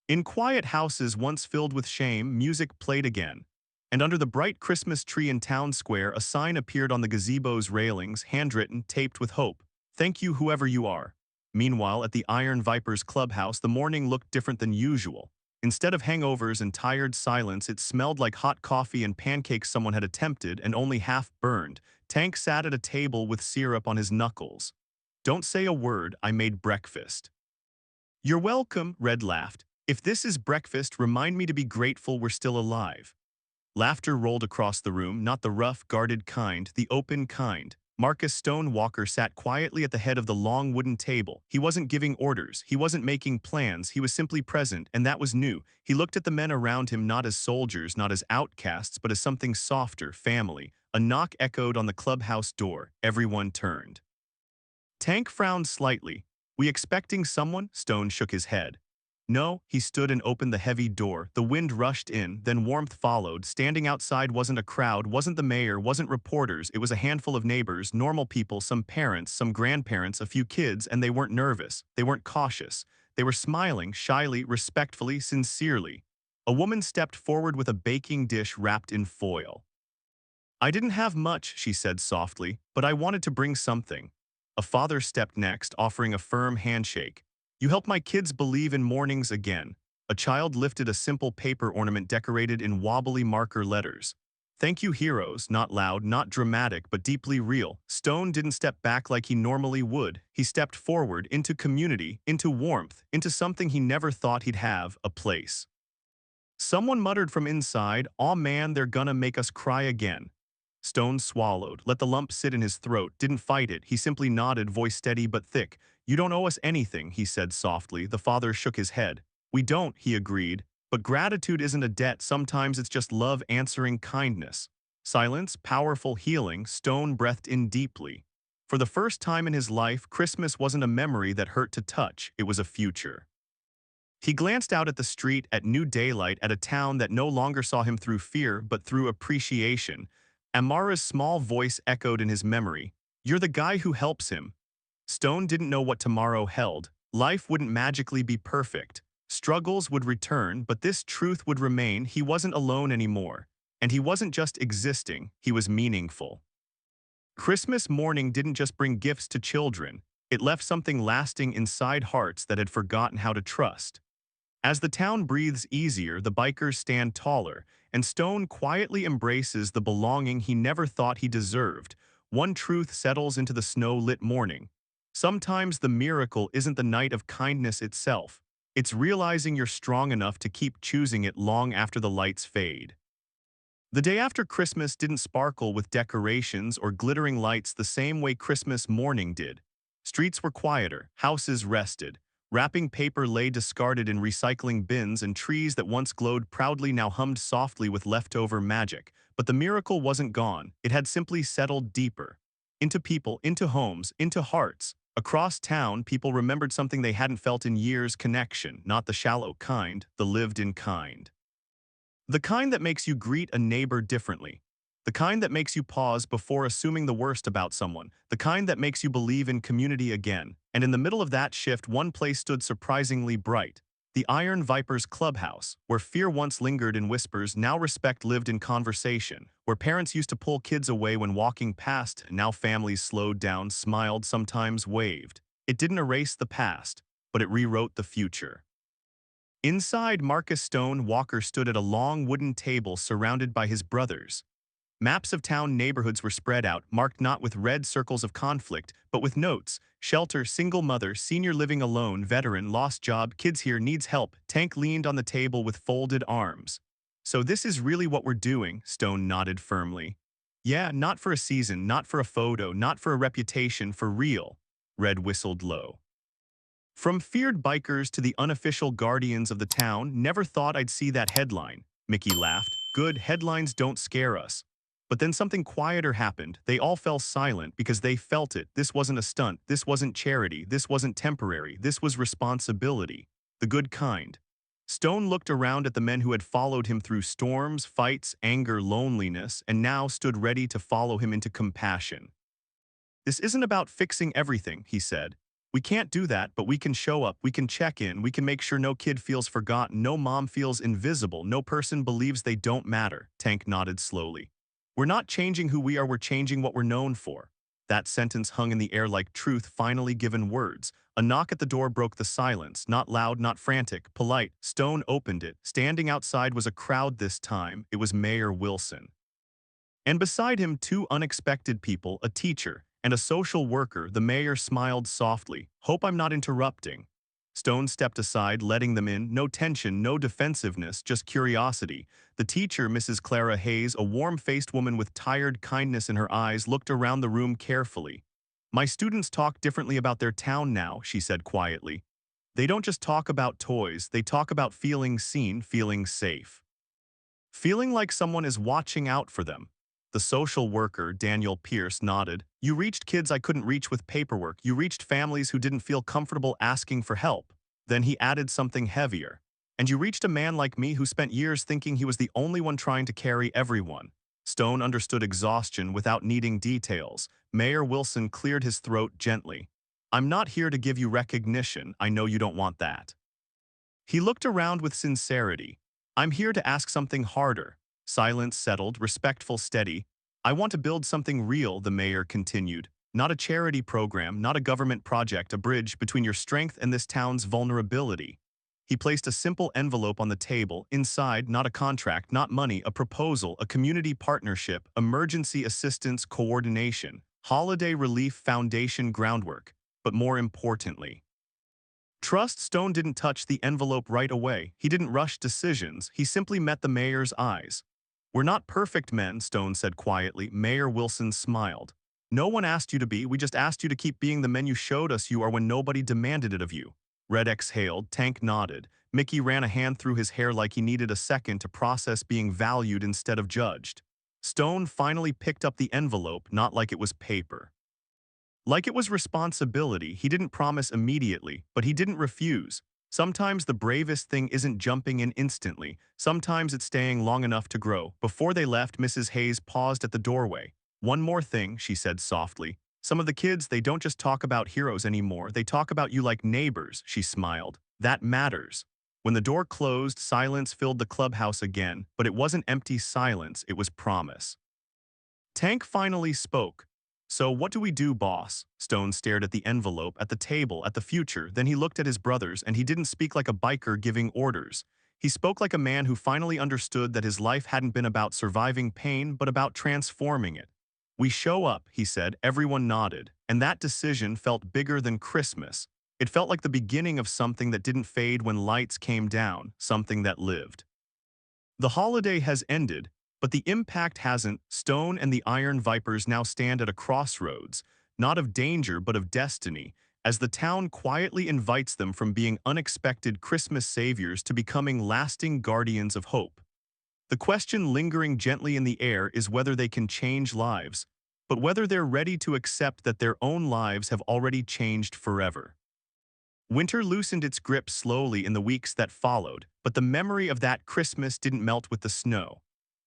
In quiet houses once filled with shame, music played again. And under the bright Christmas tree in town square, a sign appeared on the gazebo's railings, handwritten, taped with hope. Thank you, whoever you are. Meanwhile, at the Iron Vipers clubhouse, the morning looked different than usual. Instead of hangovers and tired silence, it smelled like hot coffee and pancakes someone had attempted and only half burned. Tank sat at a table with syrup on his knuckles. Don't say a word, I made breakfast. You're welcome, Red laughed. If this is breakfast, remind me to be grateful we're still alive. Laughter rolled across the room, not the rough, guarded kind, the open kind. Marcus Stone Walker sat quietly at the head of the long wooden table. He wasn't giving orders, he wasn't making plans, he was simply present, and that was new. He looked at the men around him not as soldiers, not as outcasts, but as something softer, family. A knock echoed on the clubhouse door. Everyone turned. Tank frowned slightly. We expecting someone? Stone shook his head. No, he stood and opened the heavy door. The wind rushed in, then warmth followed. Standing outside wasn't a crowd, wasn't the mayor, wasn't reporters. It was a handful of neighbors, normal people, some parents, some grandparents, a few kids, and they weren't nervous. They weren't cautious. They were smiling, shyly, respectfully, sincerely. A woman stepped forward with a baking dish wrapped in foil. I didn't have much, she said softly, but I wanted to bring something. A father stepped next, offering a firm handshake. You help my kids believe in mornings again. A child lifted a simple paper ornament decorated in wobbly marker letters. Thank you, heroes, not loud, not dramatic, but deeply real. Stone didn't step back like he normally would. He stepped forward into community, into warmth, into something he never thought he'd have, a place. Someone muttered from inside, "Aw man, they're gonna make us cry again." Stone swallowed, let the lump sit in his throat, didn't fight it. He simply nodded, voice steady but thick. You don't owe us anything, he said softly. The father shook his head. We don't, he agreed. But gratitude isn't a debt, sometimes it's just love answering kindness. Silence, powerful healing, Stone breathed in deeply. For the first time in his life, Christmas wasn't a memory that hurt to touch, it was a future. He glanced out at the street, at new daylight, at a town that no longer saw him through fear but through appreciation. Amara's small voice echoed in his memory. You're the guy who helps him. Stone didn't know what tomorrow held. Life wouldn't magically be perfect. Struggles would return, but this truth would remain: he wasn't alone anymore. And he wasn't just existing, he was meaningful. Christmas morning didn't just bring gifts to children. It left something lasting inside hearts that had forgotten how to trust. As the town breathes easier, the bikers stand taller, and Stone quietly embraces the belonging he never thought he deserved. One truth settles into the snow-lit morning. Sometimes the miracle isn't the night of kindness itself. It's realizing you're strong enough to keep choosing it long after the lights fade. The day after Christmas didn't sparkle with decorations or glittering lights the same way Christmas morning did. Streets were quieter, houses rested. Wrapping paper lay discarded in recycling bins, and trees that once glowed proudly now hummed softly with leftover magic. But the miracle wasn't gone. It had simply settled deeper. Into people, into homes, into hearts. Across town, people remembered something they hadn't felt in years: connection, not the shallow kind, the lived-in kind. The kind that makes you greet a neighbor differently. The kind that makes you pause before assuming the worst about someone. The kind that makes you believe in community again. And in the middle of that shift, one place stood surprisingly bright. The Iron Vipers clubhouse, where fear once lingered in whispers, now respect lived in conversation. Where parents used to pull kids away when walking past, now families slowed down, smiled, sometimes waved. It didn't erase the past, but it rewrote the future. Inside, Marcus Stone Walker stood at a long wooden table surrounded by his brothers. Maps of town neighborhoods were spread out, marked not with red circles of conflict, but with notes: shelter, single mother, senior living alone, veteran, lost job, kids here, needs help. Tank leaned on the table with folded arms. So this is really what we're doing, Stone nodded firmly. Yeah, not for a season, not for a photo, not for a reputation, for real. Red whistled low. From feared bikers to the unofficial guardians of the town, never thought I'd see that headline. Mickey laughed. Good, headlines don't scare us. But then something quieter happened. They all fell silent because they felt it. This wasn't a stunt. This wasn't charity. This wasn't temporary. This was responsibility. The good kind. Stone looked around at the men who had followed him through storms, fights, anger, loneliness, and now stood ready to follow him into compassion. This isn't about fixing everything, he said. We can't do that, but we can show up, we can check in, we can make sure no kid feels forgotten, no mom feels invisible, no person believes they don't matter. Tank nodded slowly. We're not changing who we are, we're changing what we're known for. That sentence hung in the air like truth finally given words. A knock at the door broke the silence, not loud, not frantic, polite. Stone opened it. Standing outside was a crowd this time. It was Mayor Wilson. And beside him, two unexpected people, a teacher and a social worker. The mayor smiled softly. Hope I'm not interrupting. Stone stepped aside, letting them in. No tension, no defensiveness, just curiosity. The teacher, Mrs. Clara Hayes, a warm-faced woman with tired kindness in her eyes, looked around the room carefully. My students talk differently about their town now, she said quietly. They don't just talk about toys, they talk about feeling seen, feeling safe. Feeling like someone is watching out for them. The social worker, Daniel Pierce, nodded. You reached kids I couldn't reach with paperwork. You reached families who didn't feel comfortable asking for help. Then he added something heavier. And you reached a man like me who spent years thinking he was the only one trying to carry everyone. Stone understood exhaustion without needing details. Mayor Wilson cleared his throat gently. I'm not here to give you recognition. I know you don't want that. He looked around with sincerity. I'm here to ask something harder. Silence settled, respectful, steady. I want to build something real, the mayor continued. Not a charity program, not a government project, a bridge between your strength and this town's vulnerability. He placed a simple envelope on the table. Inside, not a contract, not money, a proposal, a community partnership, emergency assistance coordination, holiday relief foundation groundwork. But more importantly, trust. Stone didn't touch the envelope right away. He didn't rush decisions. He simply met the mayor's eyes. We're not perfect men, Stone said quietly. Mayor Wilson smiled. No one asked you to be, we just asked you to keep being the men you showed us you are when nobody demanded it of you. Red exhaled, Tank nodded. Mickey ran a hand through his hair like he needed a second to process being valued instead of judged. Stone finally picked up the envelope, not like it was paper. Like it was responsibility. He didn't promise immediately, but he didn't refuse. Sometimes the bravest thing isn't jumping in instantly. Sometimes it's staying long enough to grow. Before they left, Mrs. Hayes paused at the doorway. One more thing, she said softly. Some of the kids, they don't just talk about heroes anymore. They talk about you like neighbors, she smiled. That matters. When the door closed, silence filled the clubhouse again, but it wasn't empty silence, it was promise. Tank finally spoke. So what do we do, boss? Stone stared at the envelope, at the table, at the future. Then he looked at his brothers, and he didn't speak like a biker giving orders. He spoke like a man who finally understood that his life hadn't been about surviving pain, but about transforming it. We show up, he said. Everyone nodded. And that decision felt bigger than Christmas. It felt like the beginning of something that didn't fade when lights came down, something that lived. The holiday has ended, but the impact hasn't. Stone and the Iron Vipers now stand at a crossroads, not of danger but of destiny, as the town quietly invites them from being unexpected Christmas saviors to becoming lasting guardians of hope. The question lingering gently in the air is whether they can change lives, but whether they're ready to accept that their own lives have already changed forever. Winter loosened its grip slowly in the weeks that followed, but the memory of that Christmas didn't melt with the snow.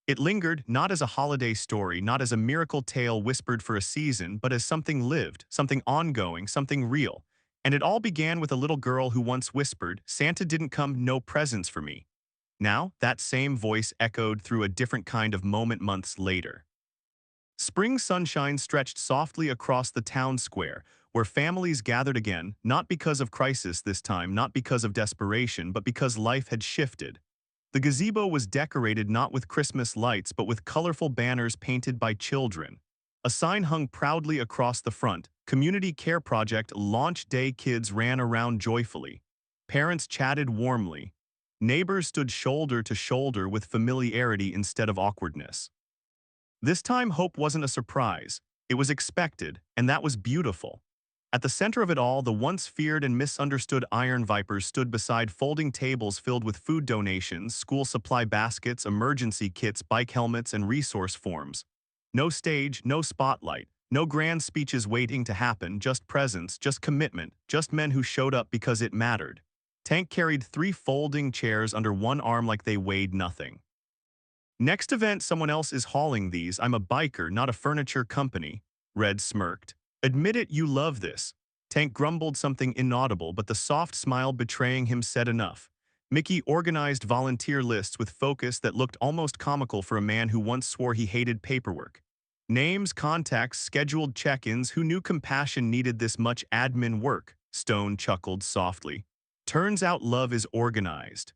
It lingered, not as a holiday story, not as a miracle tale whispered for a season, but as something lived, something ongoing, something real. And it all began with a little girl who once whispered, "Santa didn't come, no presents for me." Now, that same voice echoed through a different kind of moment months later. Spring sunshine stretched softly across the town square, where families gathered again, not because of crisis this time, not because of desperation, but because life had shifted. The gazebo was decorated not with Christmas lights but with colorful banners painted by children. A sign hung proudly across the front, Community Care Project Launch Day. Kids ran around joyfully. Parents chatted warmly. Neighbors stood shoulder to shoulder with familiarity instead of awkwardness. This time hope wasn't a surprise. It was expected, and that was beautiful. At the center of it all, the once feared and misunderstood Iron Vipers stood beside folding tables filled with food donations, school supply baskets, emergency kits, bike helmets, and resource forms. No stage, no spotlight, no grand speeches waiting to happen, just presence, just commitment, just men who showed up because it mattered. Tank carried 3 folding chairs under one arm like they weighed nothing. Next event, someone else is hauling these. I'm a biker, not a furniture company. Red smirked. Admit it, you love this. Tank grumbled something inaudible, but the soft smile betraying him said enough. Mickey organized volunteer lists with focus that looked almost comical for a man who once swore he hated paperwork. Names, contacts, scheduled check-ins. Who knew compassion needed this much admin work? Stone chuckled softly. Turns out love is organized.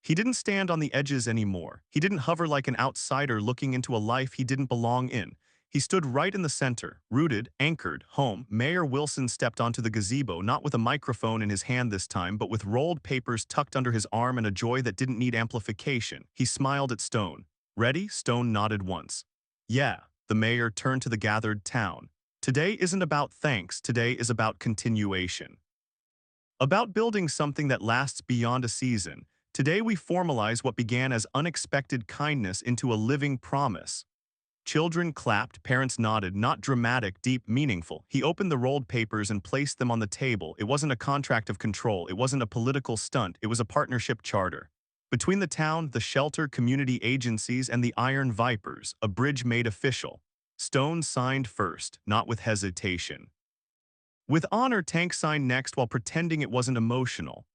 He didn't stand on the edges anymore. He didn't hover like an outsider looking into a life he didn't belong in. He stood right in the center, rooted, anchored, home. Mayor Wilson stepped onto the gazebo, not with a microphone in his hand this time, but with rolled papers tucked under his arm and a joy that didn't need amplification. He smiled at Stone. Ready? Stone nodded once. Yeah, the mayor turned to the gathered town. Today isn't about thanks, today is about continuation. About building something that lasts beyond a season. Today we formalize what began as unexpected kindness into a living promise. Children clapped, parents nodded, not dramatic, deep, meaningful. He opened the rolled papers and placed them on the table. It wasn't a contract of control, it wasn't a political stunt, it was a partnership charter. Between the town, the shelter, community agencies, and the Iron Vipers, a bridge made official. Stone signed first, not with hesitation. With honor, Tank signed next while pretending it wasn't emotional.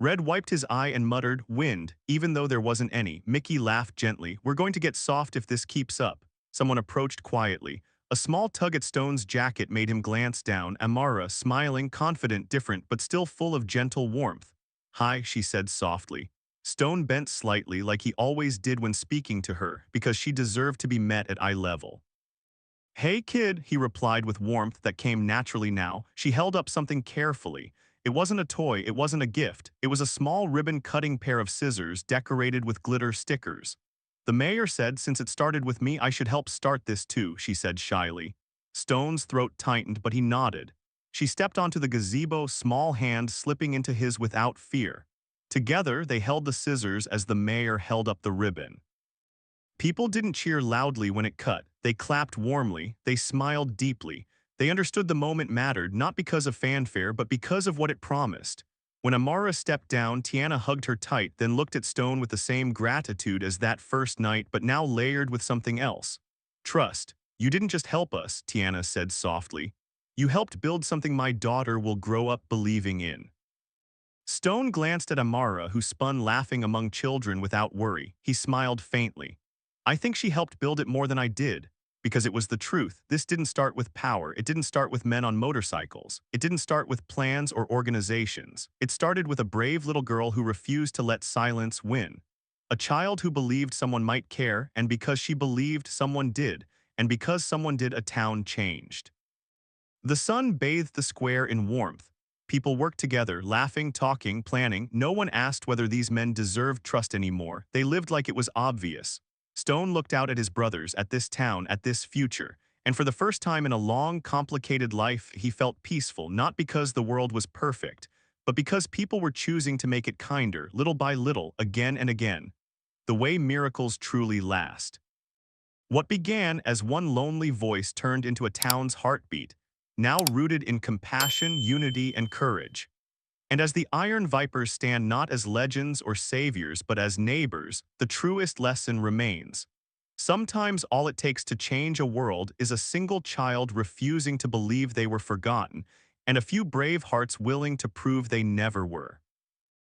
Red wiped his eye and muttered, "Wind," even though there wasn't any. Mickey laughed gently. "We're going to get soft if this keeps up." Someone approached quietly. A small tug at Stone's jacket made him glance down. Amara, smiling, confident, different, but still full of gentle warmth. "Hi," she said softly. Stone bent slightly like he always did when speaking to her, because she deserved to be met at eye level. "Hey kid," he replied with warmth that came naturally now. She held up something carefully. It wasn't a toy, it wasn't a gift. It was a small ribbon-cutting pair of scissors decorated with glitter stickers. "The mayor said since it started with me I should help start this too," she said shyly. Stone's throat tightened, but he nodded. She stepped onto the gazebo, small hand slipping into his without fear. Together, they held the scissors as the mayor held up the ribbon. People didn't cheer loudly when it cut. They clapped warmly, they smiled deeply. They understood the moment mattered, not because of fanfare, but because of what it promised. When Amara stepped down, Tiana hugged her tight, then looked at Stone with the same gratitude as that first night, but now layered with something else. "Trust. You didn't just help us," Tiana said softly. "You helped build something my daughter will grow up believing in." Stone glanced at Amara, who spun laughing among children without worry. He smiled faintly. "I think she helped build it more than I did. Because it was the truth. This didn't start with power. It didn't start with men on motorcycles. It didn't start with plans or organizations. It started with a brave little girl who refused to let silence win. A child who believed someone might care, and because she believed, someone did. And because someone did, a town changed." The sun bathed the square in warmth. People worked together, laughing, talking, planning. No one asked whether these men deserved trust anymore. They lived like it was obvious. Stone looked out at his brothers, at this town, at this future, and for the first time in a long, complicated life, he felt peaceful, not because the world was perfect, but because people were choosing to make it kinder, little by little, again and again. The way miracles truly last. What began as one lonely voice turned into a town's heartbeat, now rooted in compassion, unity, and courage. And as the Iron Vipers stand not as legends or saviors but as neighbors, the truest lesson remains. Sometimes all it takes to change a world is a single child refusing to believe they were forgotten, and a few brave hearts willing to prove they never were.